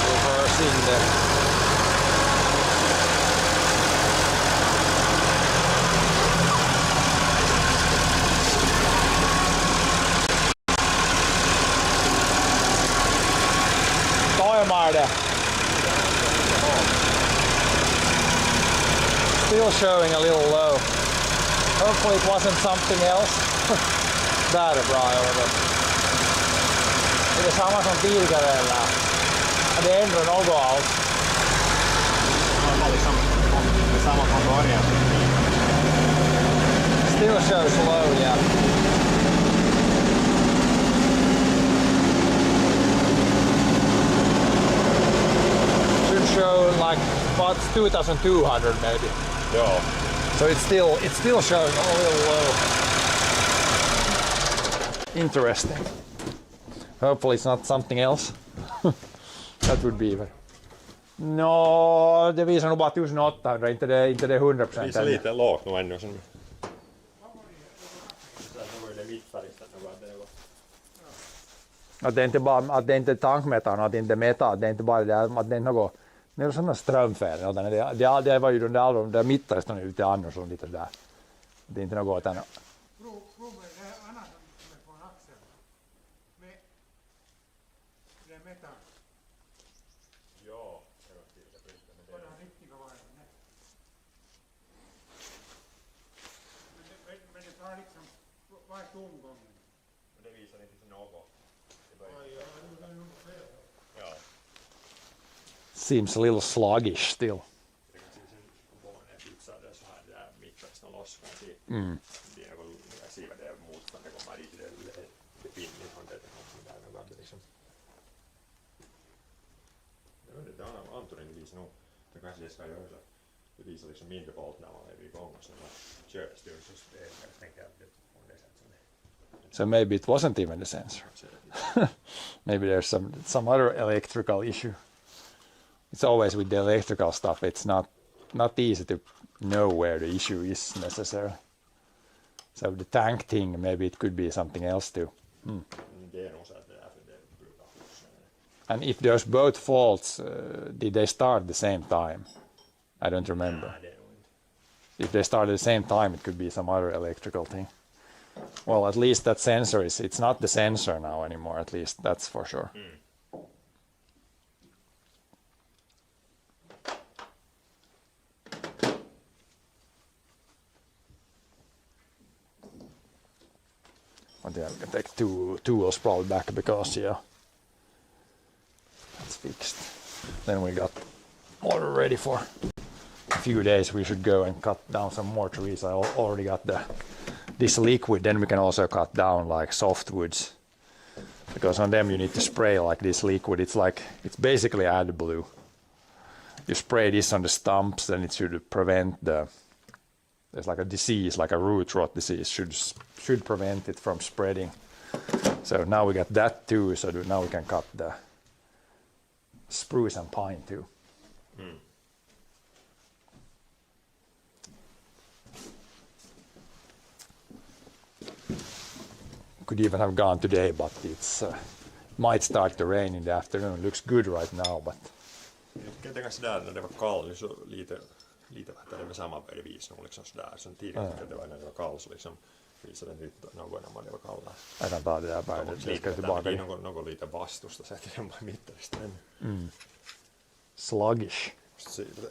S2: Reversing the Toimaa det. Still showing a little low. Hopefully it wasn't something else. Där är bra över. Det är samma som bilkävellä. Det ändrar något alls.
S3: Det var liksom samma från början.
S2: Still shows low, yeah. Should show like about 2200 maybe.
S3: Joo.
S2: So it's still showing a little low. Interesting. Hopefully it's not something else. That would be even. No, det visar nog bara 1800, inte det 100%.
S3: Visar lite lågt nog ännu.
S2: Att det inte bara att det inte är tankmätaren, att det inte är metal, det är inte bara det att det är något. Det är sådana strömfäder. Det var ju de där mittare stod ute annars och lite där. Det är inte något ännu. Seems a little sluggish still.
S3: Det visar liksom mindre volt när man är igång och sen kör styrsystemet. Jag tänker att det är det.
S2: So maybe it wasn't even the sensor. Maybe there's some other electrical issue. It's always with the electrical stuff. It's not easy to know where the issue is necessarily. So the tank thing, maybe it could be something else too. And if there's both faults, did they start at the same time? I don't remember. If they start at the same time, it could be some other electrical thing. Well, at least that sensor it's not the sensor now anymore, at least that's for sure. I think I can take two tools probably back because that's fixed. Then we got all ready for a few days. We should go and cut down some more trees. I already got this liquid. Then we can also cut down like softwoods, because on them you need to spray like this liquid. It's basically AdBlue. You spray this on the stumps, and it should prevent there's like a disease, like a root rot disease, should prevent it from spreading. So now we got that too. So now we can spruce and pine too. Could even have gone today, but it's might start to rain in the afternoon. Looks good right now, but
S3: Jag tänker sådär när det var kallt så lite vad med sammanvägvis nog liksom sådär. Sen tidigare det var när det var kallt så liksom visade den ut någon när det var kallt.
S2: jag kan ta det där bara. Det ska tillbaka.
S3: Någon lite vastusta så att den bara mittarista.
S2: Sluggish.
S3: Siitä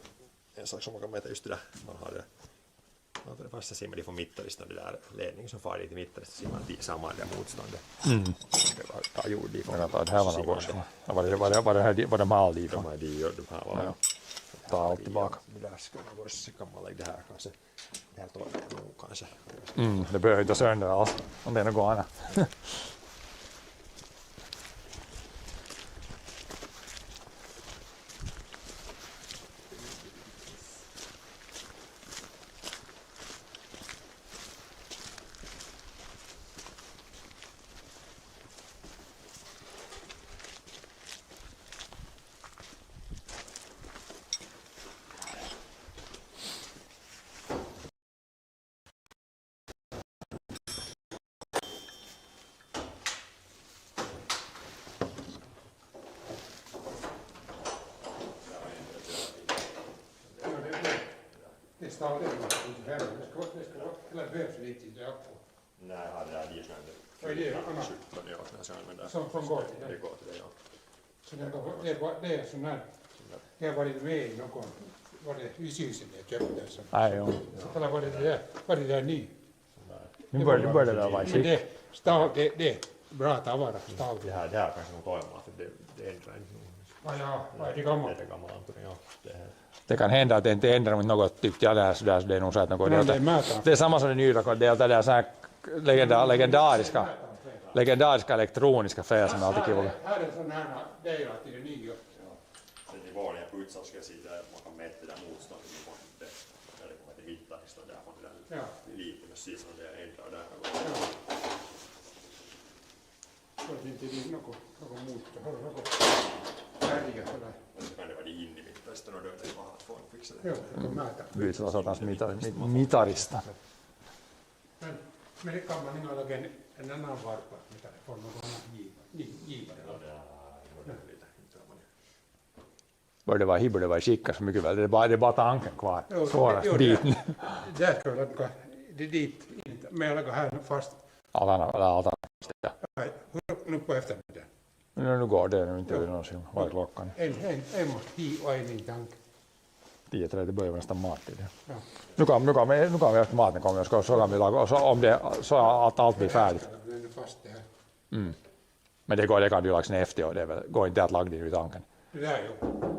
S3: en sak som man kan mäta just det där. Man har det fasta simmar de från mittarista det där ledningen som far dit i mittarista simmar de samma där motståndet. Ska bara ta jord ifrån.
S2: Jag kan ta det här var något. Var det Maldiven?
S3: De gör de här var.
S2: Ta allt tillbaka.
S3: Det där ska man gå så kan man lägga det här kanske. Det här torkar nog kanske.
S2: Det behöver inte sönder alls. Om det är något annat.
S4: Det startar inte här. Eller behövs lite i det på.
S3: Nej, har det där dieseln.
S4: Vad är det? Anna? Som från går till
S3: det.
S4: det.
S3: Det går till det, ja.
S4: Så det är sån här. Det har varit med i någon. Var det i Sysen jag köpte så.
S2: Nej, jo.
S4: Eller var det där ny?
S2: Nu börjar det vara i
S4: Men
S2: skick.
S4: det är bra tavara.
S3: Det här kanske nog koemaa, för det ändrar inte.
S4: Vad är det gammalt?
S3: Det är gammal ampuri, ja.
S2: Det kan hända att det inte ändrar men något tyckte jag där sådär så det är nog så att något
S4: Nej,
S2: det är samma som det nya det är det där så här legendariska elektroniska fel som alltid kul.
S4: Här är sån här delar till det nya.
S3: Sen i vanliga putsar ska jag säga att man kan mäta det där motståndet när det kommer till mittarista där får det där lite precis som det ändrar där.
S4: Så det inte är något motor. Har du något färdiga sådär?
S3: Så kan det vara in i mittarista och då är det bara att få en fixa det.
S4: Joo, kun mätä.
S2: Bytsillä satans mitarista.
S4: Men det kan man inte lägga en annan varpa, mitä on någon annan givare.
S2: Bör det vara hibber, det var i skickar så mycket väl. Det är bara tanken kvar. Svårast biten.
S4: Där ska jag lägga det dit. Men jag lägger här fast.
S2: Allt annat.
S4: Nu på eftermiddagen.
S2: Nu går det nu inte över någonsin. Vad är klockan?
S4: En måste hi och en i tank.
S2: 10:30 börjar nästan mat i det.
S4: Ja.
S2: Nu kan vi efter maten kommer så kan vi laga så att allt blir färdigt.
S4: Den är fast det här.
S2: Men det kan du laga sen efter och det går inte att laga det i tanken.
S4: Det där ju.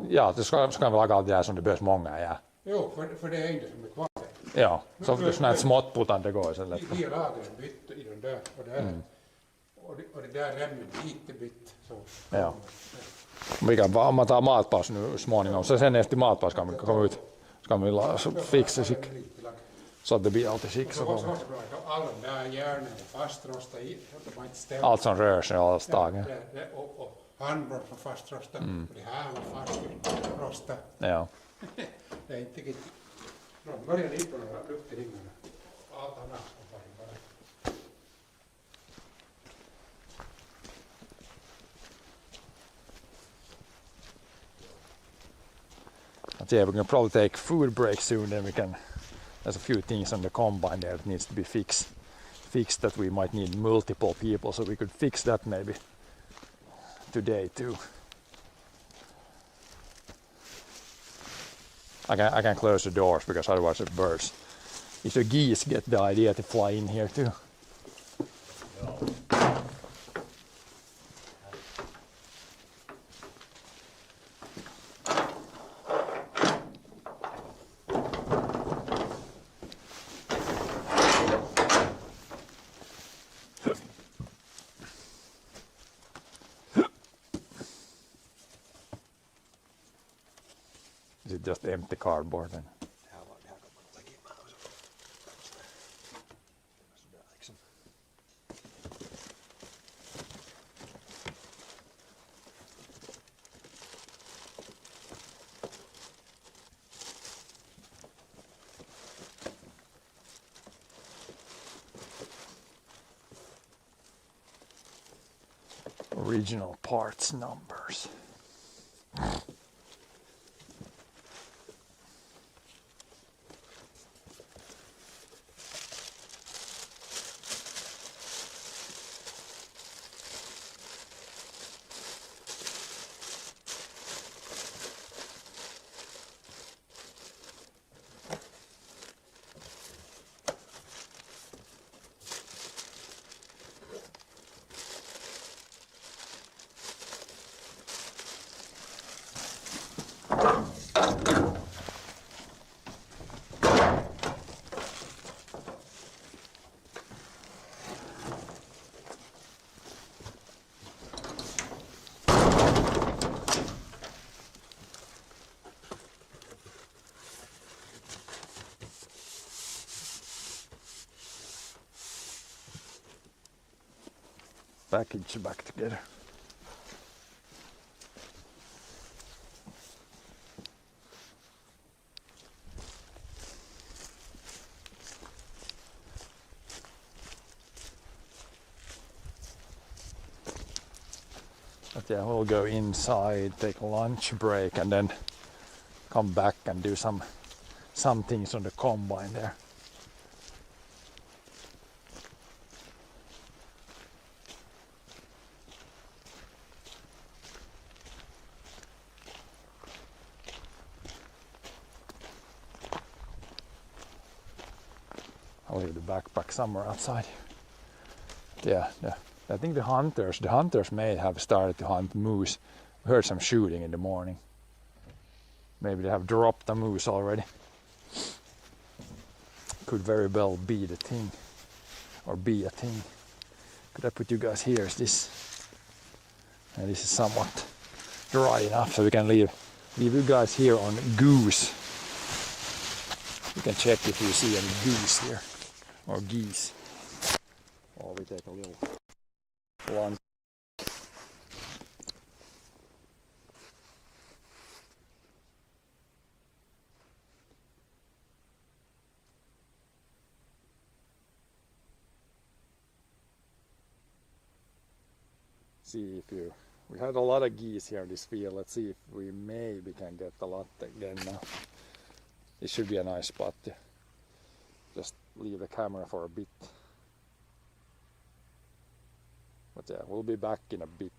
S2: Ja, så kan vi laga allt det där som det behövs många, ja.
S4: Jo, för det är inte som är kvar.
S2: Ja, så sådana här smått putan det går så lätt.
S4: Vi har lagat en bytt i den där och där. Och det där remmen lite bytt. Så.
S2: Ja. Om man tar matpaus nu småningom, så sen efter matpaus kan vi komma ut. Ska vi fixa skick. Så att det blir alltid skick. Så kommer.
S4: Alla där järnen är fastrostade i.
S2: Allt som rör sig, alla stagen.
S4: Och handbrott var fastrostade. Och det här var fastrostade.
S2: Ja.
S4: Det är inte riktigt. De börjar lite på några luftringarna. Allt annat var bara.
S2: Yeah, we're gonna probably take food break soon. Then we can. There's a few things on the combine there that needs to be fixed that we might need multiple people, so we could fix that maybe today too. I can close the doors because otherwise the birds. If the geese get the idea to fly in here too. Is it just empty cardboard then?
S3: Det här kan man lägga in med. Sådär liksom.
S2: original parts numbers. Package back together. But yeah, we'll go inside, take a lunch break, and then come back and do some things on the combine there. I'll leave the backpack somewhere outside. Yeah, I think the hunters may have started to hunt moose. We heard some shooting in the morning. Maybe they have dropped a moose already. Could very well be the thing, or be a thing. Could I put you guys here? Is this? And this is somewhat dry enough, so we can leave you guys here on goose. You can check if you see any goose here, or geese. Or we take a little lunch. See if we had a lot of geese here in this field. Let's see if we maybe can get a lot again now. This should be a nice spot to just leave the camera for a bit. But yeah, we'll be back in a bit.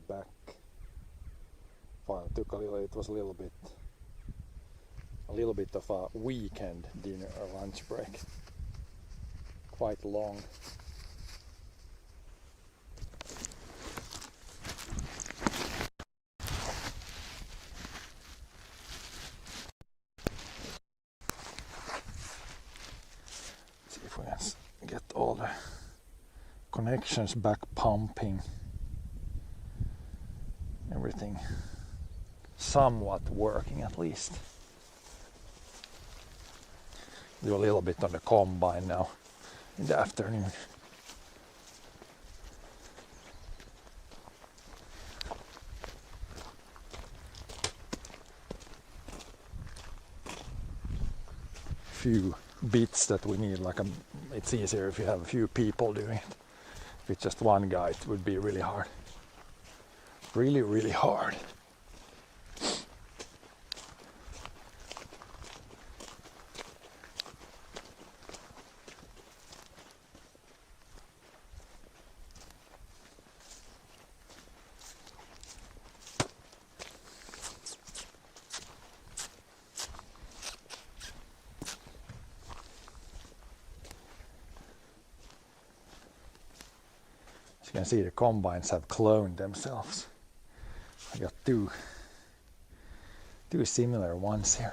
S2: back. Fine, it was a little bit of a weekend dinner or lunch break. Quite long. See if we can get all the connections back pumping. Everything somewhat working at least. Do a little bit on the combine now in the afternoon. Few bits that we need, like it's easier if you have a few people doing it. If it's just one guy, it would be really hard. Really hard. As you can see, the combines have cloned themselves. I got two similar ones here.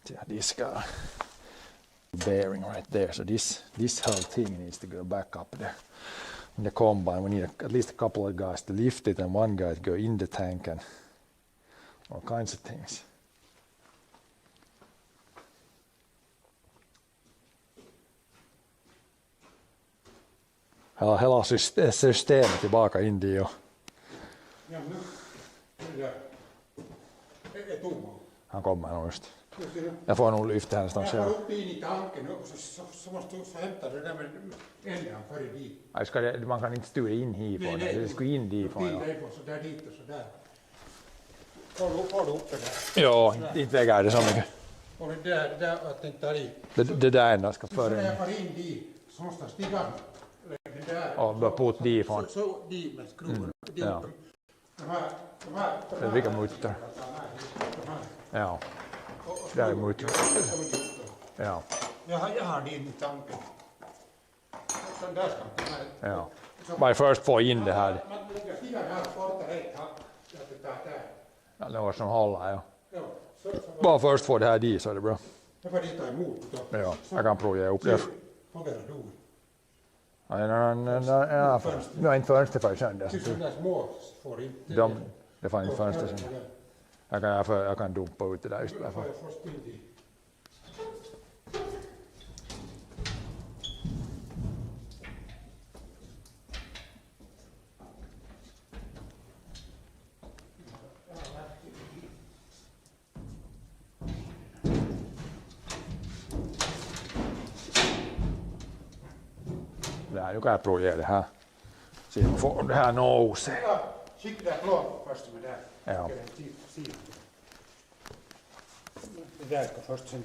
S2: Yeah, this guy bearing right there, so this whole thing needs to go back up there. In the combine, we need at least a couple of guys to lift it and one guy to go in the tank and all kinds of things. Hela systemet tillbaka in Dio.
S4: Ja, nu. Det där. Det är tomma.
S2: Han kommer nog just. Jag får nog lyfta här snart.
S4: Jag får upp in i tanken och så måste du hämta det där med änden före dit.
S2: Man kan inte styra in hifrån, det ska in difrån.
S4: Ja. Så där dit och så där. Får du upp det där?
S2: Ja, inte väger det så mycket.
S4: Och det där att den tar i.
S2: Det där enda ska före.
S4: Så när jag får in dit så måste jag stiga det där.
S2: Och börja put difrån.
S4: Så dit med skruven.
S2: Ja.
S4: Det
S2: är vilka mutter. Ja. Där är mutter. Ja.
S4: Jag har din i tanken. Så där ska man.
S2: Ja. Bara först få in det här.
S4: Man lägger stigan här borta rätt.
S2: Ja, det var som håller, ja.
S4: Ja,
S2: Bara först få det här dit så är det bra.
S4: jag får dit ta emot.
S2: Ja, jag kan provera upp det.
S4: Fungerar du?
S2: Ja, nu är inte fönster för sönder.
S4: Tycker du de där små får inte?
S2: Det får inte fönster sönder. Jag kan dumpa ut det där just därför.
S4: Jag får först in dit.
S2: Där, nu kan jag provera det här. Se om det här nouser.
S4: Skicka där klart först med där.
S2: Ja.
S4: Det där ska först sen.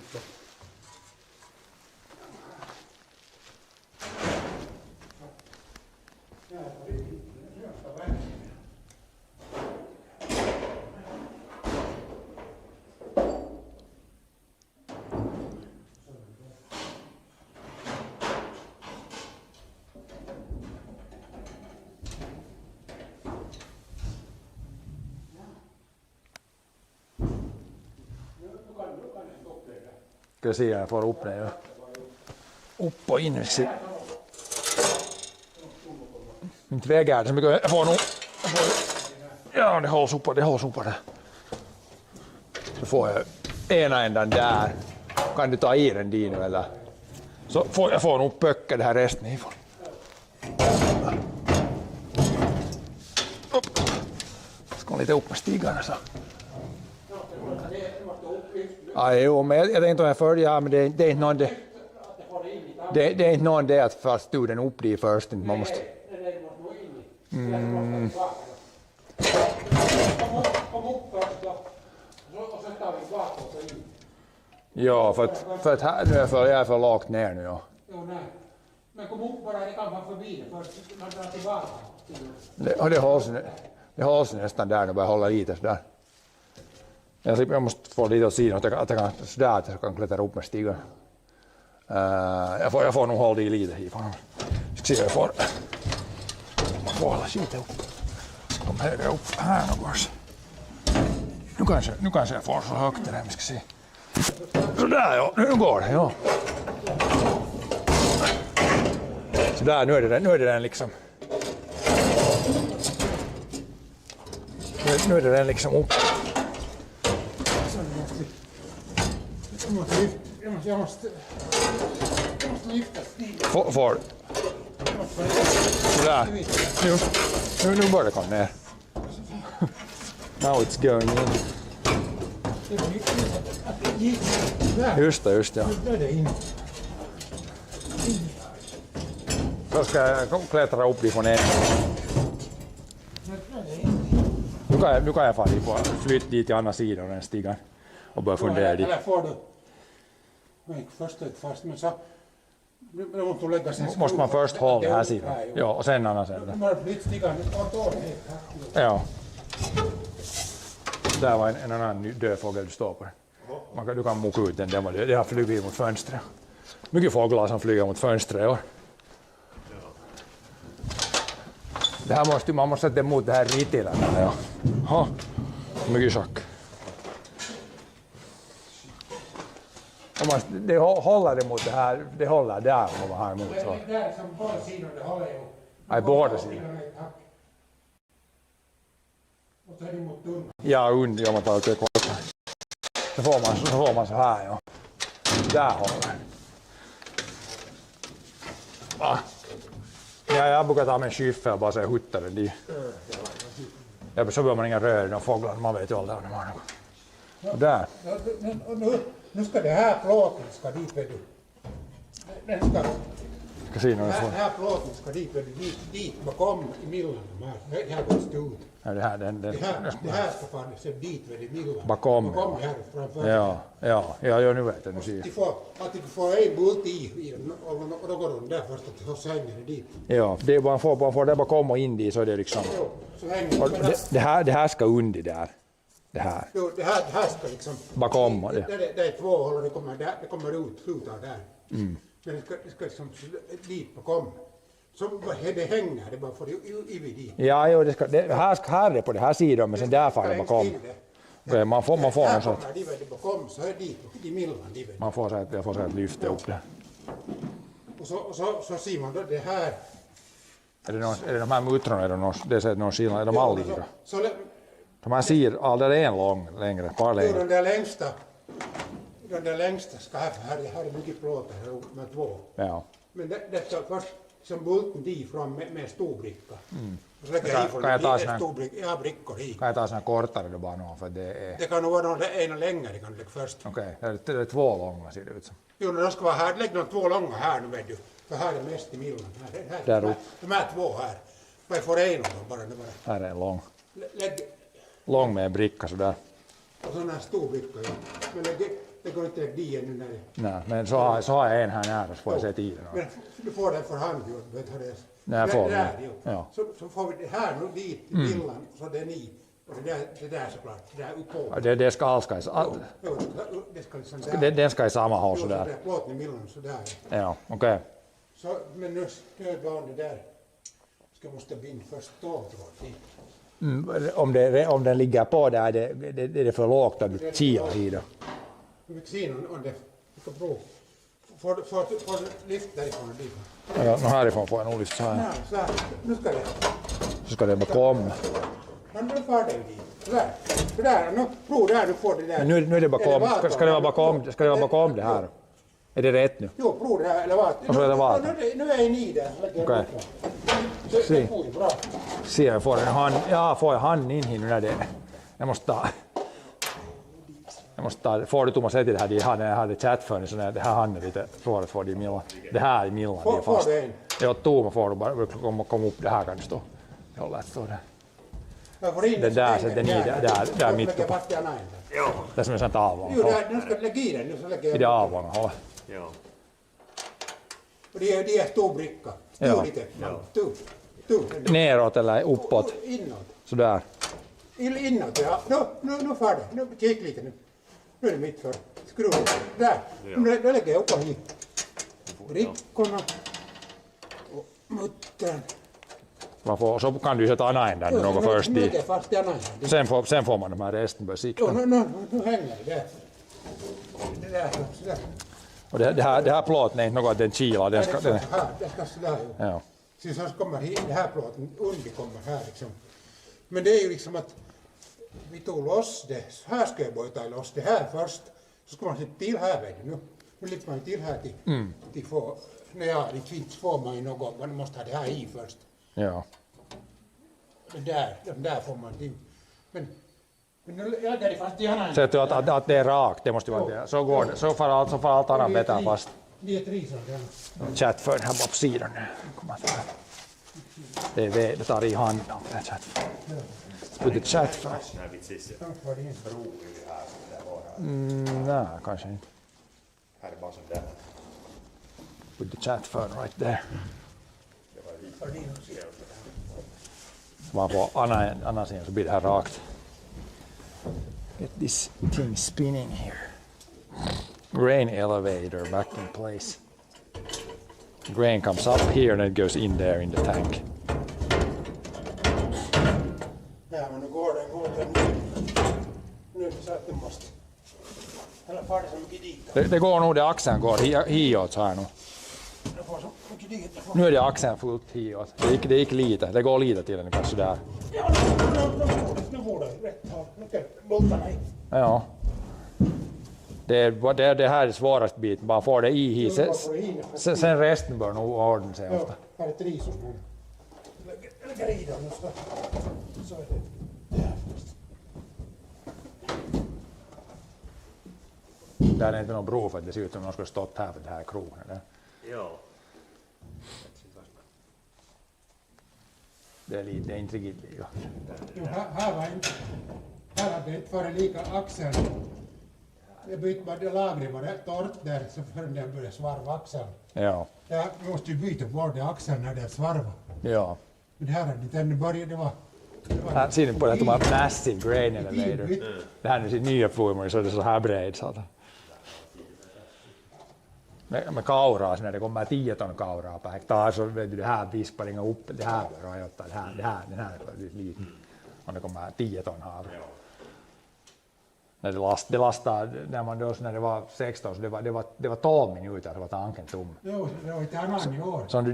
S2: Ska se, jag får upp det. Ja. Upp och in. Inte väger det så mycket. Jag får nog... Ja, det hålls uppe där. Så får jag ena ändan där. Kan du ta i den din nu eller? Så får jag får nog pöcka det här resten ifrån. Upp. Ska lite upp med stigarna så. Ja, jo, men jag tänkte om jag följer här, men det är inte någon det. Det är inte någon det att fast du den upp dit först. Man måste.
S4: Kom upp först då. Och så tar vi bakåt och in.
S2: Ja, för att här, nu är jag är för lågt ner nu. Ja.
S4: Jo, nej. Men kom upp bara, det kan man förbi det först. Man drar tillbaka.
S2: Det hålls nästan där nu, bara hålla lite sådär. Jag måste få lite åt sidan att jag kan sådär att jag kan klättra upp med stigen. Jag får nog hålla i lite hit. Ska se jag får hålla skiten upp. Kom högre upp här någonstans. Nu kanske jag får så högt där, vi ska se. Sådär ja, nu går det, ja. Sådär, nu är det den liksom. Nu är det den liksom upp.
S4: Jag måste lyfta stigen.
S2: Får. Sådär. Nu börjar det komma ner. Now it's going in. Just det. Då ska jag klättra upp ifrån en. Nu kan jag flytta dit till andra sidan den stigen och börja fundera dit.
S4: Eller får du... Nej, först ett fast, men så... Nu måste du lägga sen.
S2: Måste man först hålla den här sidan? Ja, och sen andra sidan.
S4: Nu bara flyttstigan, nu tar det.
S2: Ja. Där var en annan död fågel du står på. Du kan moka ut den, det har flugit mot fönstret. Mycket fåglar som flyger mot fönstret i år. Det här man måste sätta emot det här ritilen. Ja. Mycket schack. Det håller emot det här, det håller där om man har emot så.
S4: Det är som båda sidor, det håller ju.
S2: Nej, båda sidor.
S4: Och så är det mot dörren.
S2: Ja, om man tar det kort. Så får man så här, ja. Där håller. Va? Ja, jag brukar ta med en skyffel och bara säga hutta den dit. Så behöver man inga rör i fåglar, man vet ju aldrig om de har något. Och där.
S4: Nu ska det här plåten ska dit, vet du. Den ska
S2: se
S4: den här plåten ska dit, vet du. Dit bakom i millan. Det här går inte ut.
S2: Ja, det här
S4: ska fan se dit, vet du, millan.
S2: Bakom
S4: här framför.
S2: Ja, nu vet jag. Nu ser jag.
S4: Att du får en bult i den och då går de där först att så hänger det dit.
S2: Ja, det är bara får det bakom och in dit så är det liksom.
S4: Jo, så hänger
S2: det här ska under där. Det här.
S4: Jo, det här ska liksom...
S2: Bakom
S4: det är två håll och det kommer ut av där. Men det ska liksom dit bakom. Så det hänger, det bara får i dit.
S2: Ja, här är det på det här sidan, men sen där far det bakom. Okay, man får något sånt.
S4: Bakom så är det dit i millan.
S2: Man får så att lyfta upp det.
S4: Och så ser man då det här.
S2: Är det de här muttrarna, det är någon skillnad, är de alla lika? De här ser aldrig en längre, bara längre.
S4: Jo, den där längsta ska här är mycket plåt här med två.
S2: Ja.
S4: Men det ska först som bulten dit fram med en stor bricka.
S2: Kan jag ta
S4: brickor i.
S2: Kan jag ta såna kortare då bara någon, för det är...
S4: Det kan nog vara ena längre, det kan lägga först.
S2: Okej, det är två långa ser det ut som.
S4: Jo, det ska vara här, lägg de två långa här nu vet du. För här är mest i millan.
S2: Där upp.
S4: De här två här. Bara får en av dem bara.
S2: Här är en lång.
S4: Lägg...
S2: Lång med en bricka sådär.
S4: Och sån här stor bricka, ja. Men det går inte lägga dit ännu när det...
S2: Nej, men så har jag en här nära så får jag se tiden.
S4: Men du får den för hand ju, vet du det.
S2: Nej, får
S4: där,
S2: ja.
S4: Så får vi det här nu dit i millan, så det är ni. Och det där såklart, det där uppåt.
S2: Ja, det ska allt ska
S4: det ska liksom där.
S2: Den ska i samma håll sådär.
S4: Jo, så där plåten i millan, sådär.
S2: Ja, okej.
S4: Så, men nu stödbarn det där. Måste binda först ståltråd dit.
S2: Om den ligger på där, det är för lågt att du tiar i det.
S4: Vi ska se om det... Vi ska prova. Får du lyft därifrån och dit?
S2: Ja, härifrån får jag nog lyfta så här.
S4: Nej, så här. Nu ska det.
S2: Så ska det bakom.
S4: Men nu far den dit. Så där. Nu prov där, du får det där.
S2: Men nu är det bakom. Ska det vara bakom det här? Är det rätt nu?
S4: Jo, prov det här. Eller vad?
S2: Och så är det vad?
S4: Nu är ni där.
S2: Okej.
S4: Det får ju bra.
S2: Se, jag får en hand. Ja, får jag hand in här nu när det... Jag måste ta... Får du Thomas säga till det här, jag hade chattfönster, så det här handen lite svårt att få det i millan. Det här i millan, det är fast.
S4: Får du en?
S2: Ja, Thomas får du bara komma upp, det här kan du stå. Hålla ett sådär.
S4: Jag får in
S2: Det där, så den är där mitt
S4: lägger
S2: på.
S4: fast i ena änden.
S3: Joo.
S2: Det är som en sån här avgång.
S4: Jo, nu ska lägga i den. Nu så lägger
S2: I det avgången.
S3: Joo.
S4: Och det är stor bricka.
S2: Ja.
S4: Stor lite. Stor.
S2: Neråt eller uppåt.
S4: Inåt.
S2: Sådär.
S4: Inåt, ja. Nu far det. Nu, kik lite nu. Nu är det mitt för. Skruva. Där.
S3: Ja.
S4: Nu lägger jag upp och hit. Brickorna. Och muttern.
S2: Så kan du sätta andra änden något först
S4: Nu
S2: i.
S4: lägger jag fast i andra änden.
S2: Sen får man de här resten börja sikta.
S4: Nu hänger det där. Det där. Sådär.
S2: Och det här plåten är inte något att den kilar. Den ska, den,
S4: Det ska sådär ju.
S2: ja.
S4: Sen så kommer hit, det här plåten under kommer här liksom. Men det är ju liksom att vi tog loss det. Så här ska jag börja ta loss det här först. Så ska man se till här vet du. Nu lägger man till här till få. Nej, ja, det inte får man ju något. Man måste ha det här i först.
S2: Ja.
S4: Den där får man till. Men nu lägger det fast i annan.
S2: Säg att det är rakt. Det måste vara det. Så går det. Så får allt annat bättre fast.
S4: Det är tre sådana.
S2: Chatförn här bara på sidan nu. Det tar i handen på den chatförn. Put the chatförn.
S3: Nej, vitsis.
S2: Nej, kanske inte.
S3: Här är bara sån där.
S2: Put the chatförn right there. Vaan på andra sidan så blir det här rakt. Get this thing spinning here. Grain elevator back in place. Grain comes up here and it goes in there in the tank.
S4: Ja, men nu går den. Nu är det så att du måste. Eller far det så mycket dit.
S2: Det går nog, det axeln går hiåt här nu.
S4: Det får så mycket dit.
S2: Nu är det axeln fullt hiåt. Det gick lite, det går lite till den kanske där.
S4: Ja, nu får det rätt. Nu kan boltarna i.
S2: Ja. Det här är svårast bit, bara får det i hit. Sen resten bör nog ordna sig ofta.
S4: Ja, här är tre som lägger i dem så är det.
S2: Där är inte någon bro för att det ser ut som någon skulle stått här för det här är krogen.
S3: Joo.
S2: Det är inte riktigt lika.
S4: Jo, här hade det inte varit lika axeln. Jag bytte bara det lagret var det torrt där så förrän den började svarva axeln.
S2: Ja.
S4: Jag måste ju byta bort det axeln när det svarva.
S2: Ja.
S4: Men det här hade inte ännu börjat, det var
S2: Här ser ni på det att de har massive grain elevator. Det här är sitt nya formar så är det så här bred. Så att med kauraa, när det kommer 10 ton kauraa per hektar så vet du det här vispar inga upp, det här bör rajoittaa, den här är liten. Om det kommer 10 ton havre. När det lastar, när det var 16 så det var 12 minuter så var tanken tom.
S4: Jo, det var inte annan i år.
S2: Så om du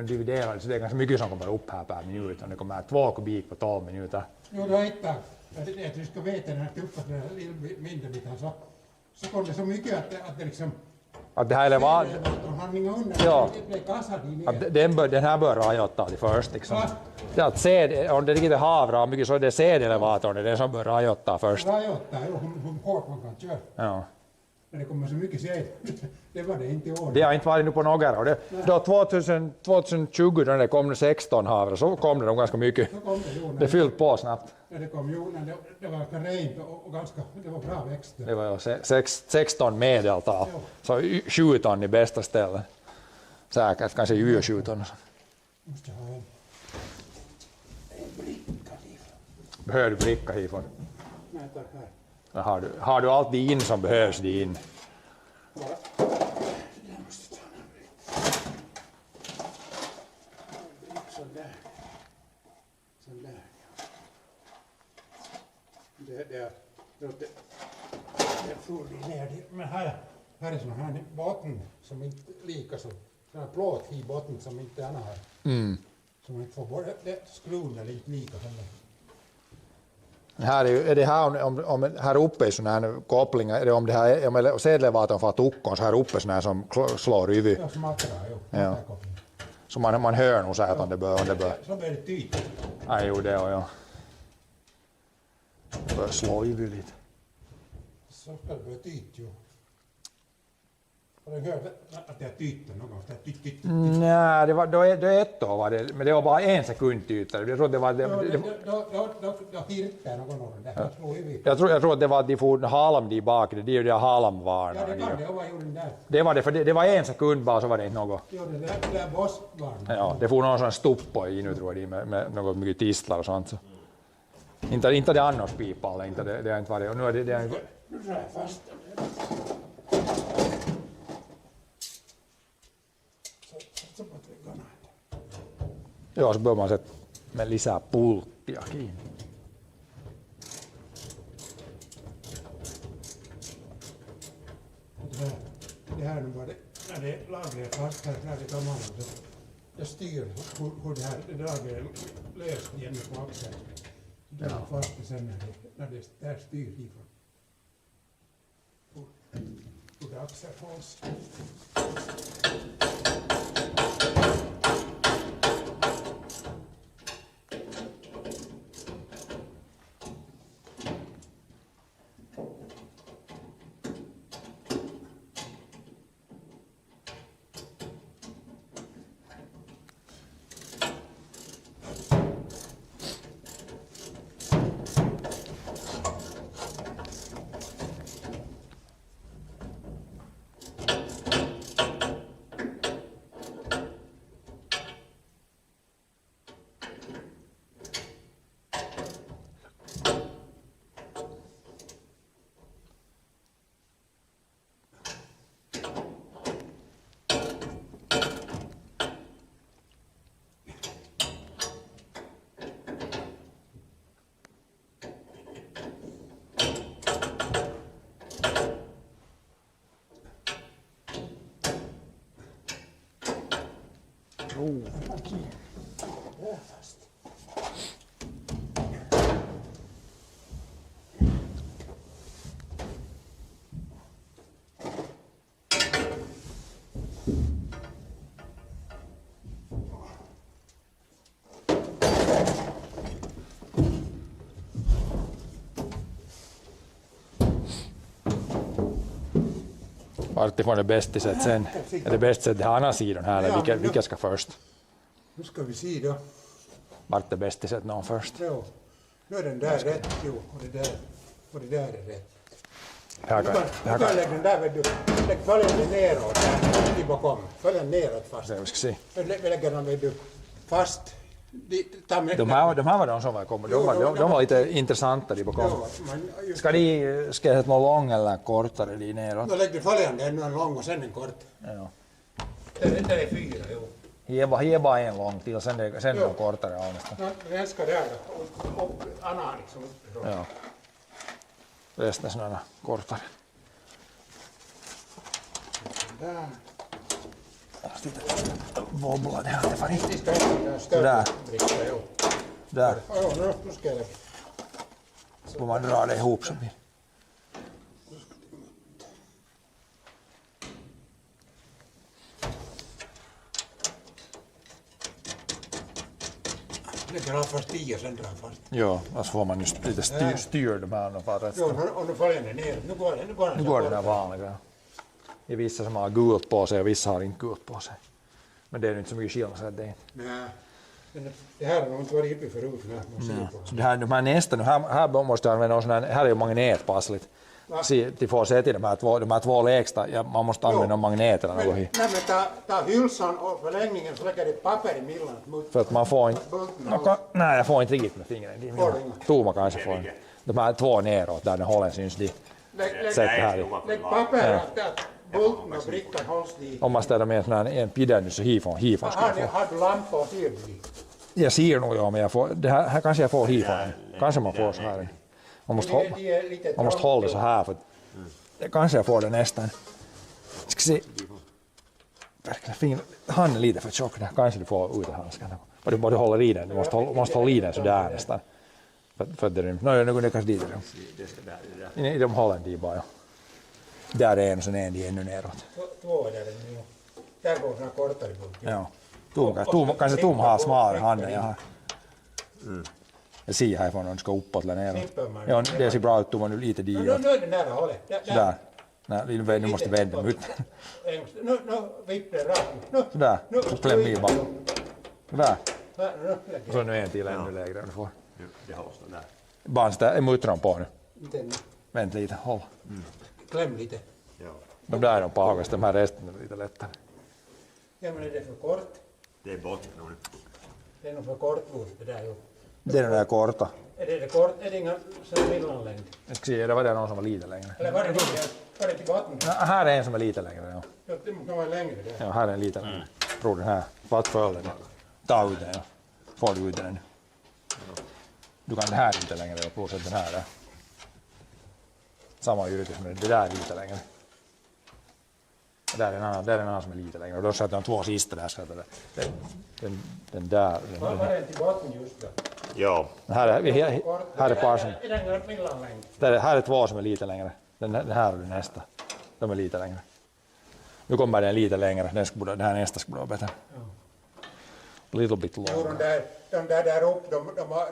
S2: dividerar så det är ganska mycket som kommer upp här per minut. Om det kommer 2 kubik på 12 minuter.
S4: Jo, då hittar att du ska veta den här tuffa, den här lilla mindre biten så kom det så mycket att det liksom
S2: Att det här är vad? Ja. Att den här bör rajoittaa till först. Liksom. Det att om det riktigt havra och mycket så är det CD-elevatorn, det är det som bör rajoittaa först.
S4: Rajoittaa, jo, hur hårt man kan köra.
S2: Ja.
S4: Men det kommer så mycket CD. Det var det inte i år.
S2: Det har inte varit nu på några år. Då 2020 när det kom 16 havre så kom det de ganska mycket.
S4: Så kom det, jo,
S2: Det fyllt på snabbt.
S4: när det kom jo, när det var ganska rent och ganska, det var bra växter.
S2: Det var ju 16 medeltal. Så 7 ton i bästa stället. Säkert kanske ju 7 ton.
S4: Måste ha en bricka ifrån.
S2: Behöver du bricka hifrån?
S4: Nej, tack här.
S2: Har du allt in som behövs in?
S4: Jag måste ta en bricka. Sån där. Sån där, ja. Det får ner det. Men här är sån här botten som inte lika så. Sån här plåt i botten som inte annars har. Så man inte får både skruven är inte lika heller.
S2: Här är det här om här uppe är såna här kopplingar, är det om det här om sedelelevatorn får tuckon så här uppe såna här som slår yvy.
S4: Ja, som matrar, jo.
S2: Ja. Så man hör nog så här om det bör.
S4: Så blir det tydligt.
S2: Nej, jo det är ja. Det bör slå yvy lite.
S4: Så ska det bli tydligt, jo. Har du hört att det tyter någon gång?
S2: Nej, det var då ett år var det, men det var bara 1 sekund tyter. Jag tror det var
S4: Då hirttää någon år. Det här slår ju
S2: jag tror att det var att de for halm de bak, det är ju de halmvarnar.
S4: Ja, det kan det vara ju den där.
S2: Det var det, för det var 1 sekund bara så var det inte något.
S4: Jo, det där bossvarnar.
S2: Ja, det får någon sån stuppo i nu tror jag med något mycket tistlar och sånt. Så. Inte det annars pipal, inte det har inte varit. Och nu är det
S4: Nu drar jag fast den. Så på tryggarna.
S2: ja, så bör man sätta med lisää pulttia kiinni.
S4: Det här nu var det, när det lagret fast här, när det tar man så jag styr hur det här lagret är löst igen på axeln. Det är fast det sen när det där styr ifrån. Hur det axeln hålls.
S2: Vartifrån det bästa sätt sen? Är det bäst sätt det andra sidan här eller vilka ska först?
S4: Nu ska vi se då.
S2: Vart det bästa sätt någon först?
S4: Jo. Nu är den där rätt, jo, och det där är rätt.
S2: Här
S4: Du
S2: kan,
S4: kan lägga den där, vet du. Lägg följande neråt, där, bakom. Följande neråt fast.
S2: vi ska se.
S4: Vi lägger den, vet du, fast.
S2: De här var de som var kommit. De var lite intressanta de bakom. Ska jag sätta någon lång eller kortare de neråt?
S4: Då lägger du följande, en lång och sen en kort.
S2: Ja.
S4: Det är 4, jo.
S2: Ge bara en lång till, sen de kortare anistan.
S4: Den ska där, och Anna liksom uppifrån.
S2: Ja. Resten sådana kortare.
S4: Där.
S2: Wobbla det här, det var inte.
S4: Där.
S2: Där.
S4: Ja, nu ska jag lägga.
S2: Så får man dra det ihop så blir.
S4: Lägger han först 10 sen drar han fast.
S2: Ja, och så får man just lite styr de här och rätt.
S4: Jo, och nu följer den ner. Nu går
S2: den där vanliga. Det är vissa som har gult på sig och vissa har inte gult på sig. Men det är inte så mycket skillnad så att det är.
S4: Nej. Det här har nog inte varit uppe förut.
S2: Så det här, de här nästan, här måste jag använda någon sån här, här är ju magnetpassligt. Till få se till de här två lägsta, ja, man måste använda magneterna något i.
S4: Nej, men ta hylsan och förlängningen så lägger det papper i millan.
S2: För att man får inte, nej jag får inte riktigt med fingrarna. Toma kanske får inte. De här två neråt där den håller syns dit. Sätt här i.
S4: Lägg papper att bulten och brickan hålls dit.
S2: Om man ställer med en pidänny så hifon ska jag få.
S4: Har du lampa och ser du?
S2: Jag ser nog ja, men jag får, det här kanske jag får hifon. Kanske man får så här. Man måste hålla det så här för det kanske jag får det nästan. Ska se. Verkligen fin. Han är lite för tjock där. Kanske du får ut handskarna. Bara du håller i den. Du måste hålla i den så där nästan. För det är nu kanske dit. De håller den bara. Där är en och sen är de ännu neråt.
S4: Två är där nu. Där går såna kortare bultar.
S2: Ja. Kanske Tom har smalare handen jag har. Jag ser härifrån om den ska uppåt eller neråt. Ja, det ser bra ut om man nu lite dit.
S4: Nu är den där hållet.
S2: Där. Nej, nu måste vända ut.
S4: No, vippre rakt. No,
S2: Sådär, så kläm i bara. Sådär.
S4: No,
S2: Så nu en till ännu lägre du får.
S3: Det hålls där.
S2: Bara sitä muttran på nu.
S4: miten?
S2: Vänta lite, håll.
S4: Kläm lite.
S3: Ja.
S2: De där är de pahagast, de här resten är lite lättare.
S4: Ja, men är det för kort?
S3: Det är botten nu.
S4: Det är nog för kort bord det där ju.
S2: Det är den där korta.
S4: Är det kort? Är det inga sån mellanlängd?
S2: Jag ska se, det var det någon som var lite längre.
S4: Eller var det till vatten?
S2: Ja, här är en som är lite längre. Ja,
S4: Ja, det måste vara längre där.
S2: ja här är en lite längre. Prova den här. Vart följer den? Ta ut den. Ja. Får du ut den. Du kan den här lite längre och plus den här där. Samma yritys, men det där är lite längre. Där är en annan som är lite längre. Och då sätter de två sista där. Så den där.
S4: Var det till vatten just då?
S3: Ja.
S2: Här är par som...
S4: Är det en mellanlängd?
S2: Här är två som är lite längre. Den här och den nästa. De är lite längre. Nu kommer den lite längre. Den här nästa skulle vara bättre. A little bit
S4: Jo,
S2: longer.
S4: de där uppe,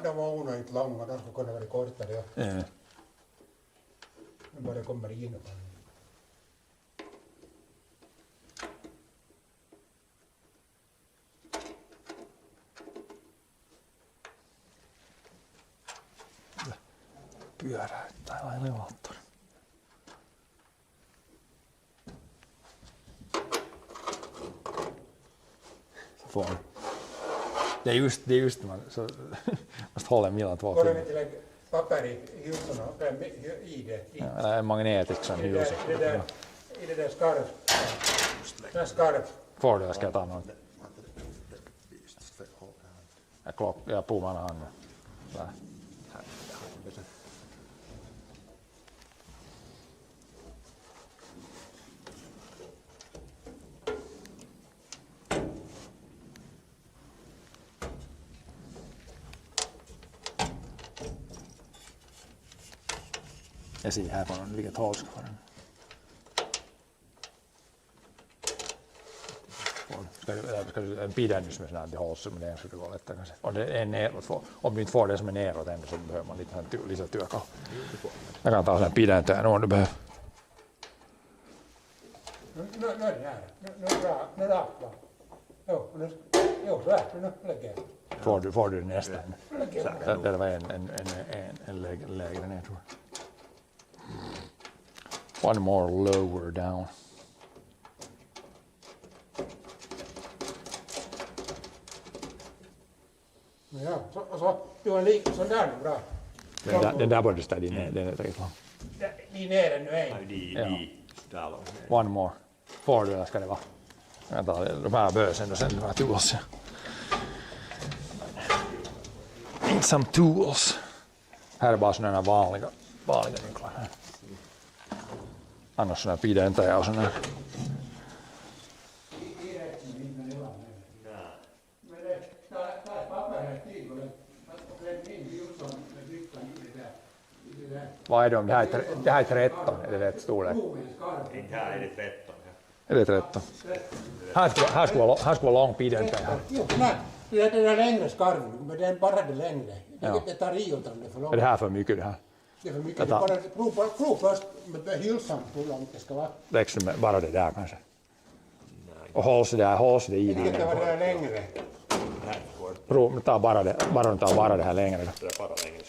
S4: de var onödigt långa. De skulle kunna vara kortare. Ja.
S2: Ja.
S4: Nu bara kommer in.
S2: Pyöräyttää vai elevaattori. Så får man. Det är just man så måste hålla mellan två
S4: Går det
S2: fingrar.
S4: till en papper i husen och i det?
S2: Ja, eller en magnetisk sån ljus.
S4: I det där skarv. Den skarv.
S2: Får du, jag ska ta någon. Jag provar en hand. Där. Jag ser här på någon, vilket håll ska få den. Ska du en pidännys med sån här håll, men det skulle gå lättare kanske. Om det är neråt, om du inte får det som är neråt ännu så behöver man lite työkalu. Jag kan ta sån här pidäntöä om du behöver.
S4: Nu är det nära. Nu rakt va? Jo, så här. Nu lägger jag.
S2: Får du nästa ännu. Det var en lägre ner tror jag. One more lower down.
S4: Ja, så du har en sån där nu bra.
S2: Den där borde städa ner, den är riktigt lång.
S4: I nere nu är
S3: Där långt.
S2: One more. Får du eller ska det vara? Jag tar de här bösen och sen några tools. Need some tools. Här är bara sådana vanliga nycklar. Här. Annars sådana pidäntäjä och sådana. Vad är de? Det här är 13, är det rätt storlek?
S3: Inte här är det 13.
S2: Är det 13? Här skulle vara lång pidäntäjä.
S4: Jo, nej. Det är den längre skarven, men det är bara det längre.
S2: Ja.
S4: Det tar i utan det är för långt.
S2: Är det här för mycket det här?
S4: Det är för mycket. Det är bara prov först med hylsan hur långt det ska vara.
S2: Växer med bara det där kanske? Och håll sig i
S4: Det ska vara
S2: det.
S4: där längre.
S2: Prov, ta bara det här längre då.
S3: Det är bara längre.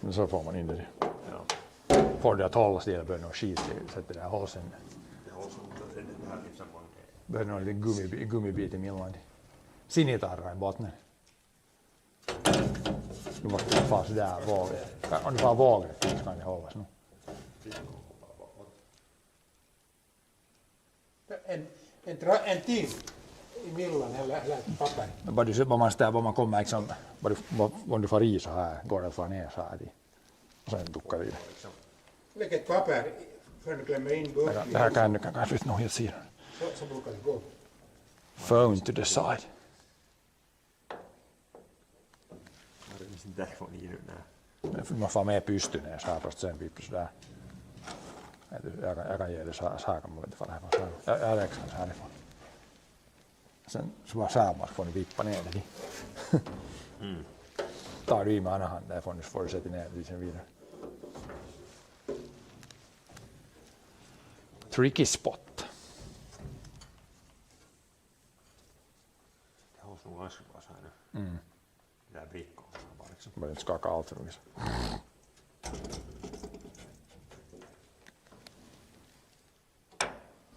S2: Men så får man in det.
S3: Ja.
S2: Får du att hålla sig eller behöver någon skit sätter där hålsen.
S3: Det hålls det här liksom man
S2: Behöver någon liten gummibit emellan. Sinitarra i botten. Du måste få sådär våget. Om du bara våget så kan det hållas nu.
S4: En till i millan eller papper.
S2: Bara man kommer liksom, om du får i så här, går det att få ner så här. Och sen duckar i det.
S4: Lägg ett papper för att klämma in burken.
S2: Det här kan flytta nog helt sidan.
S4: Så brukar det gå.
S2: Phone to the side.
S3: Det är inte därifrån i nu.
S2: Man får med pystyyn så här fast sen vippar sådär. Jag kan ge det så här kan man inte fara härifrån. Jag räcker härifrån. Sen så bara samma får ni vippa ner det. Tar du i med andra hand där får du sätta ner det sen vidare. Tricky spot.
S3: Det hålls nog ganska bra så här nu. Det där brickorna bara liksom.
S2: Börjar inte skaka allt för mycket.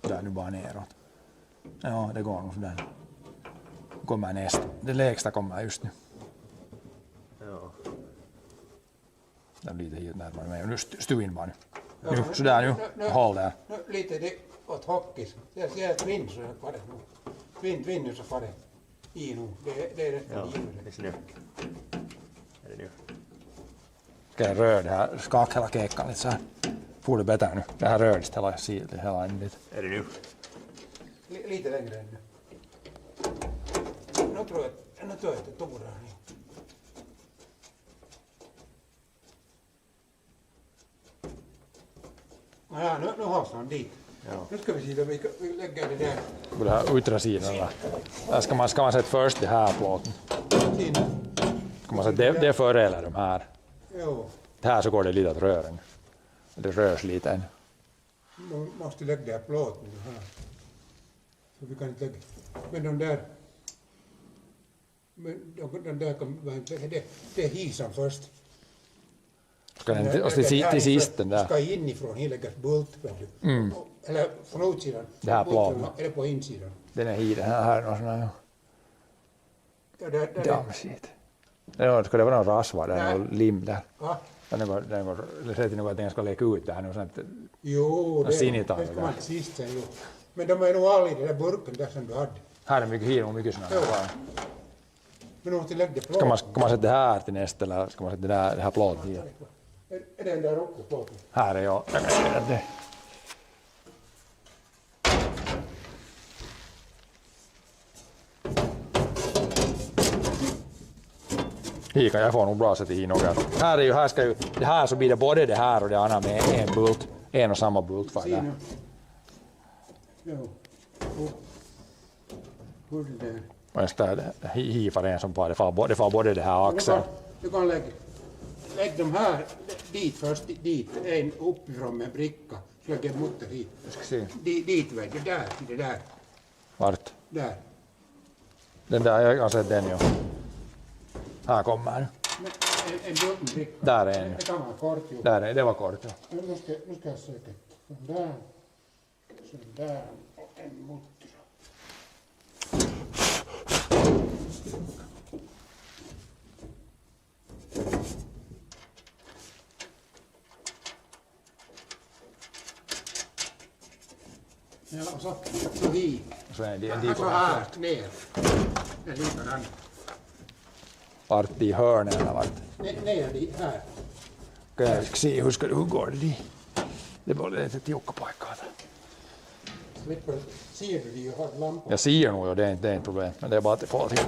S2: Där nu bara neråt. Ja, det går nog sådär. Kommer nästa. Det lägsta kommer just nu.
S3: Ja.
S2: Den blir lite hit närmare mig. Nu stu in bara nu. Nu, sådär nu. Håll där.
S4: Nu lite det åt hockis. Siellä ett vind så är det nu. Vind nu så far det i nu. Det är rätt
S3: Ja,
S4: i
S3: det är nu. Är det nu?
S2: Ska jag röra det här, skaka hela kekan lite så här. Får det bättre nu. Det här rördes hela en bit.
S3: Är det nu?
S4: Lite längre ännu. Nu tror jag att det tog det här. Ja, nu har han dit.
S3: Ja.
S4: Nu ska vi se, vi lägger det där.
S2: På den här yttre sidan där. Där ska man sätta först det här plåten.
S4: Siinä.
S2: Ska man sätta det före eller de här.
S4: Jo,
S2: Det här så går det lite att röra nu. Det rörs lite än.
S4: man måste lägga där plåten här. Så vi kan inte lägga. Men de där... Men de där kan man inte lägga. Det är hisan först.
S2: Ska den till sist den där.
S4: Ska inifrån läggas bult. Eller från utsidan.
S2: Det här plåten.
S4: Eller på insidan.
S2: Den är i den här är någon sån här
S4: Ja, där
S2: dammskit. Ska det vara någon rasva där, någon lim där?
S4: Ja.
S2: Den går sätter nog att den ska lägga ut där nu sånt.
S4: Jo, det
S2: sinitalo
S4: ska
S2: där.
S4: man sist sen ju. Men de är nog alla i den där burken där som du hade.
S2: Här är mycket hir och mycket såna här.
S4: Men du måste lägga det
S2: Ska man sätta det här till nästa eller ska man sätta det här plåten hit?
S4: Är den där uppe plåten?
S2: Här är jag. Det. Hika, jag får nog bra sätt i några. Här ska ju, det här så blir det både det här och det andra med en bult. En och samma bult för där.
S4: Jo. Hur det där?
S2: Och just där hifar en som bara, det får både det här axeln.
S4: Du kan lägga dem här dit först, dit. En uppifrån med bricka. Så lägger mutter hit.
S2: Jag ska se.
S4: Dit vet du, det där.
S2: Vart?
S4: Där.
S2: Den där, jag har sett den ju. Här kommer den.
S4: En bult med bricka.
S2: Där är en.
S4: Det kan vara kort ju.
S2: Där är det var kort. Ja.
S4: Nu ska jag söka. Sån där och en mutter. Ja, och så hit.
S2: Så är det en
S4: Och så här ner. Det är likadant.
S2: vart i hörnen eller vart.
S4: Ner dit här.
S2: Ska jag se hur går det dit? Det var lite tiukka paikkaa där.
S4: Slipper, ser du det har lampan?
S2: Jag ser nog ju, det är inte ett problem. Men det är bara att få till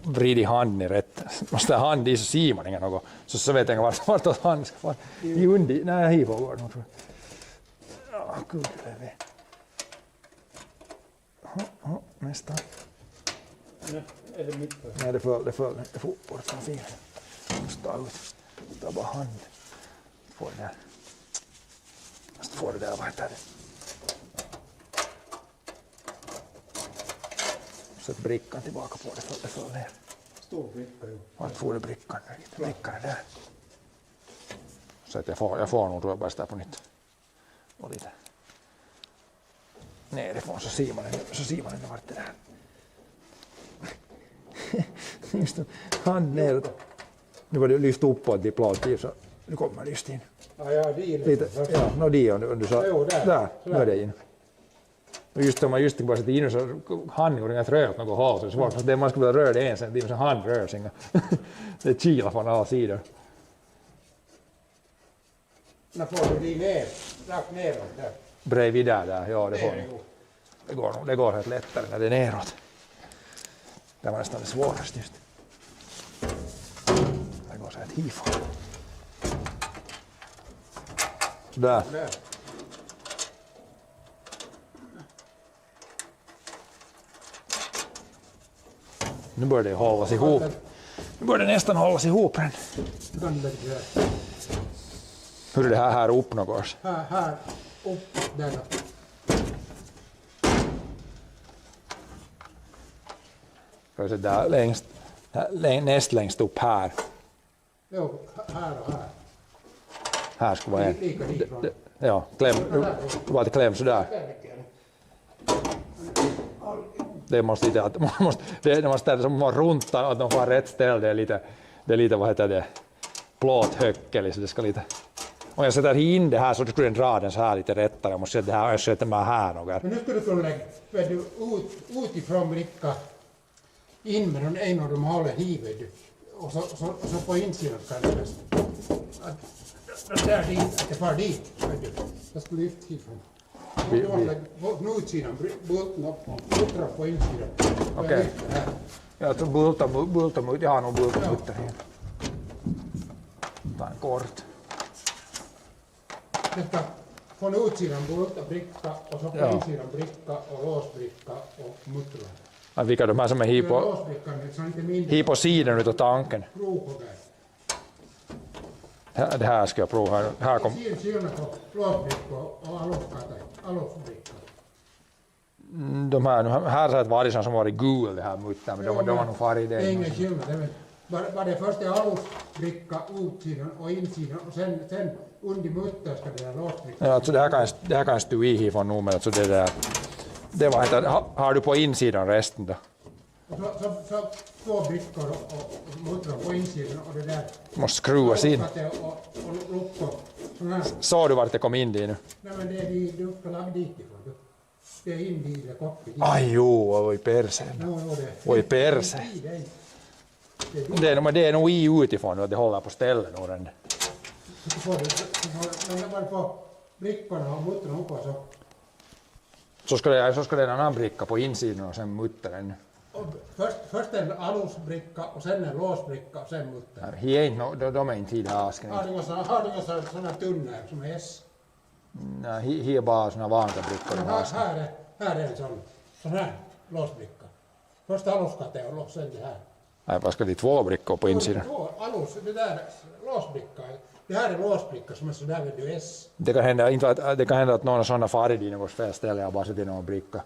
S2: vrida handen i rätt. Måste ha hand i så ser man inga något. Så vet jag inte vart han ska vara. I undi, nej hit går det nog tror jag. Ja, gud det är nästan.
S4: Är det mitt för?
S2: Nej, det föll bort från fingret. Måste ta ut. Ta bara hand. Få det där. Måste få det där, vad heter det? Sätt brickan tillbaka på det, det föll ner.
S4: Stor bricka ju.
S2: Vart får du brickan? Brickan är där. Så att jag får nog tror jag bara ställa på nytt. Och lite. Nerifrån så ser man inte vart det är. Just det, hand neråt. Nu var det lyft uppåt i platet så nu kommer det just in.
S4: Ja, det är
S2: Lite, ja, no det om du sa.
S4: Jo, där.
S2: Där, nu är det in. Och just om man just bara sätter in så handen går inga trö åt något håll så det är svårt. Fast det man skulle vilja röra det en centimeter så hand rör sig inga. Det kilar från alla sidor.
S4: När får du det ner? Rakt neråt där.
S2: Bredvid där, ja det får
S4: Ner,
S2: nog.
S4: jo.
S2: Det går helt lättare när det är neråt. Det var nästan det svåraste just. Det går så här hifå. Där.
S4: Där.
S2: Nu börjar det hållas ihop. Nu börjar det nästan hållas ihop. Hur är det här upp något?
S4: Här upp där.
S2: Ska vi se där längst, näst längst upp här.
S4: Jo, här och här.
S2: Här ska vara en.
S4: Lika dit från.
S2: Ja, kläm. Bara till kläm sådär. Det måste lite att det måste vara runt att de får rätt ställ. Det är lite vad heter det? Plåthöckel så det ska lite. Om jag sätter in det här så skulle den dra den så här lite rättare. Jag måste sätta det här, jag sätter mig här några.
S4: Men nu skulle du kunna lägga utifrån bricka in med en av de håller hivet och så på insidan kan det att där dit, att det far dit. Jag skulle lyfta hit från. Du har lägga utsidan, bulten upp och bultra på insidan.
S2: Okej. Jag tror bulta, jag har nog bulta här. Ta en kort.
S4: Jag ska från utsidan bulta bricka och så på insidan bricka och låsbricka och muttrar.
S2: Att vilka de här som är hi på sidan utav tanken. Det här ska jag prova. Här kom. De här har varit som varit gul det här muttern, men de har nog farit
S4: det. Det är ingen skillnad. Bara det första är alusbricka, utsidan och insidan och sen under muttern ska det där låsbricka.
S2: Ja, alltså det här kan stu i från numret. Alltså det var inte, har du på insidan resten då?
S4: Och så två brickor och muttrar på insidan och det där.
S2: Måste skruvas in.
S4: Och luckor.
S2: Såg du vart det kom in dit nu?
S4: Nej men det är du ska lägga dit ifrån. Det är in dit eller koppig.
S2: Aj jo, oj persen. Oj persen. Det är nog i utifrån att det håller på ställen.
S4: Men man får brickorna och muttrarna upp
S2: så ska det en annan bricka på insidan och sen muttern.
S4: Först en alusbricka och sen en låsbricka och sen muttern.
S2: De är inte hit här asken.
S4: Har du sådana tunna som är S?
S2: Nej, här är bara sådana vanliga brickor.
S4: Här är en sån här låsbricka. Först aluskate och sen det här.
S2: Nej, vad ska det två brickor på insidan?
S4: Två alus, det där låsbricka. Det här är låsbricka som är sådär med du S.
S2: Det kan hända att någon har sådana farit i något fel ställe och bara sätter någon bricka.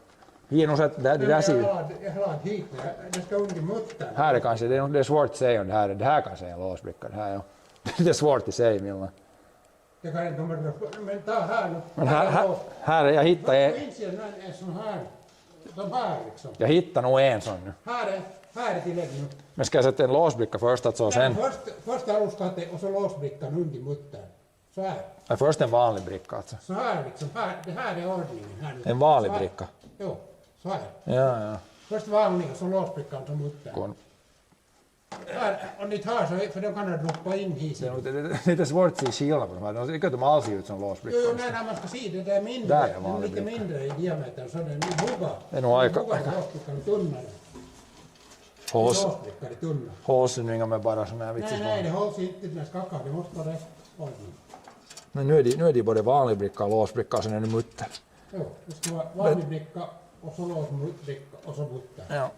S2: Hieno sett det där ser.
S4: Jag har hit det ska under muttern.
S2: Här är kanske det är svårt att säga om det här kanske är en låsbricka. Det här ja. Det är svårt att säga Milla.
S4: Det kan inte men ta här nu.
S2: Men här jag hittar
S4: en sån här. De här liksom.
S2: Jag hittar nog en sån nu.
S4: Här är tillägg nu.
S2: Men ska jag sätta en låsbricka först alltså sen?
S4: Först aluskate och så låsbrickan under muttern. Så här.
S2: Ja, först en vanlig bricka alltså.
S4: Så här liksom. Det här är ordningen. Här nu.
S2: En vanlig bricka?
S4: Jo, så här.
S2: Ja.
S4: Först vanlig och så låsbrickan som muttern. Här, och ni tar så, för då kan du droppa in hit.
S2: Det är lite svårt att se skillnad på de här. De tycker att de alls ser ut som låsbrickor.
S4: Jo, nej, man ska se det är mindre.
S2: Där är
S4: den är lite mindre i diameter så den är hugga.
S2: Det är nog aika.
S4: Låsbrickan tunnare.
S2: Hålsynningar med bara sån här vitsig.
S4: Nej, det hålls inte när skakar. Det måste vara rätt ordning.
S2: Men nu är det både vanlig bricka och låsbricka och sen är det mutter.
S4: Jo, det ska vara vanlig bricka och så låsbricka och så mutter.
S2: Ja.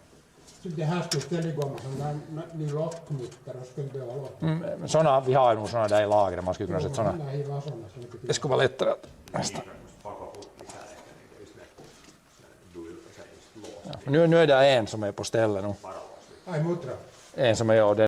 S4: Så det här skulle ställa igång som ny lockmutter och skulle behöva låta.
S2: Såna, vi har nog såna där i lagret, man skulle kunna sätta såna. Det skulle vara lättare att nästan. Ja, nu är det en som är på stället nu.
S4: Ai mutra.
S2: En som är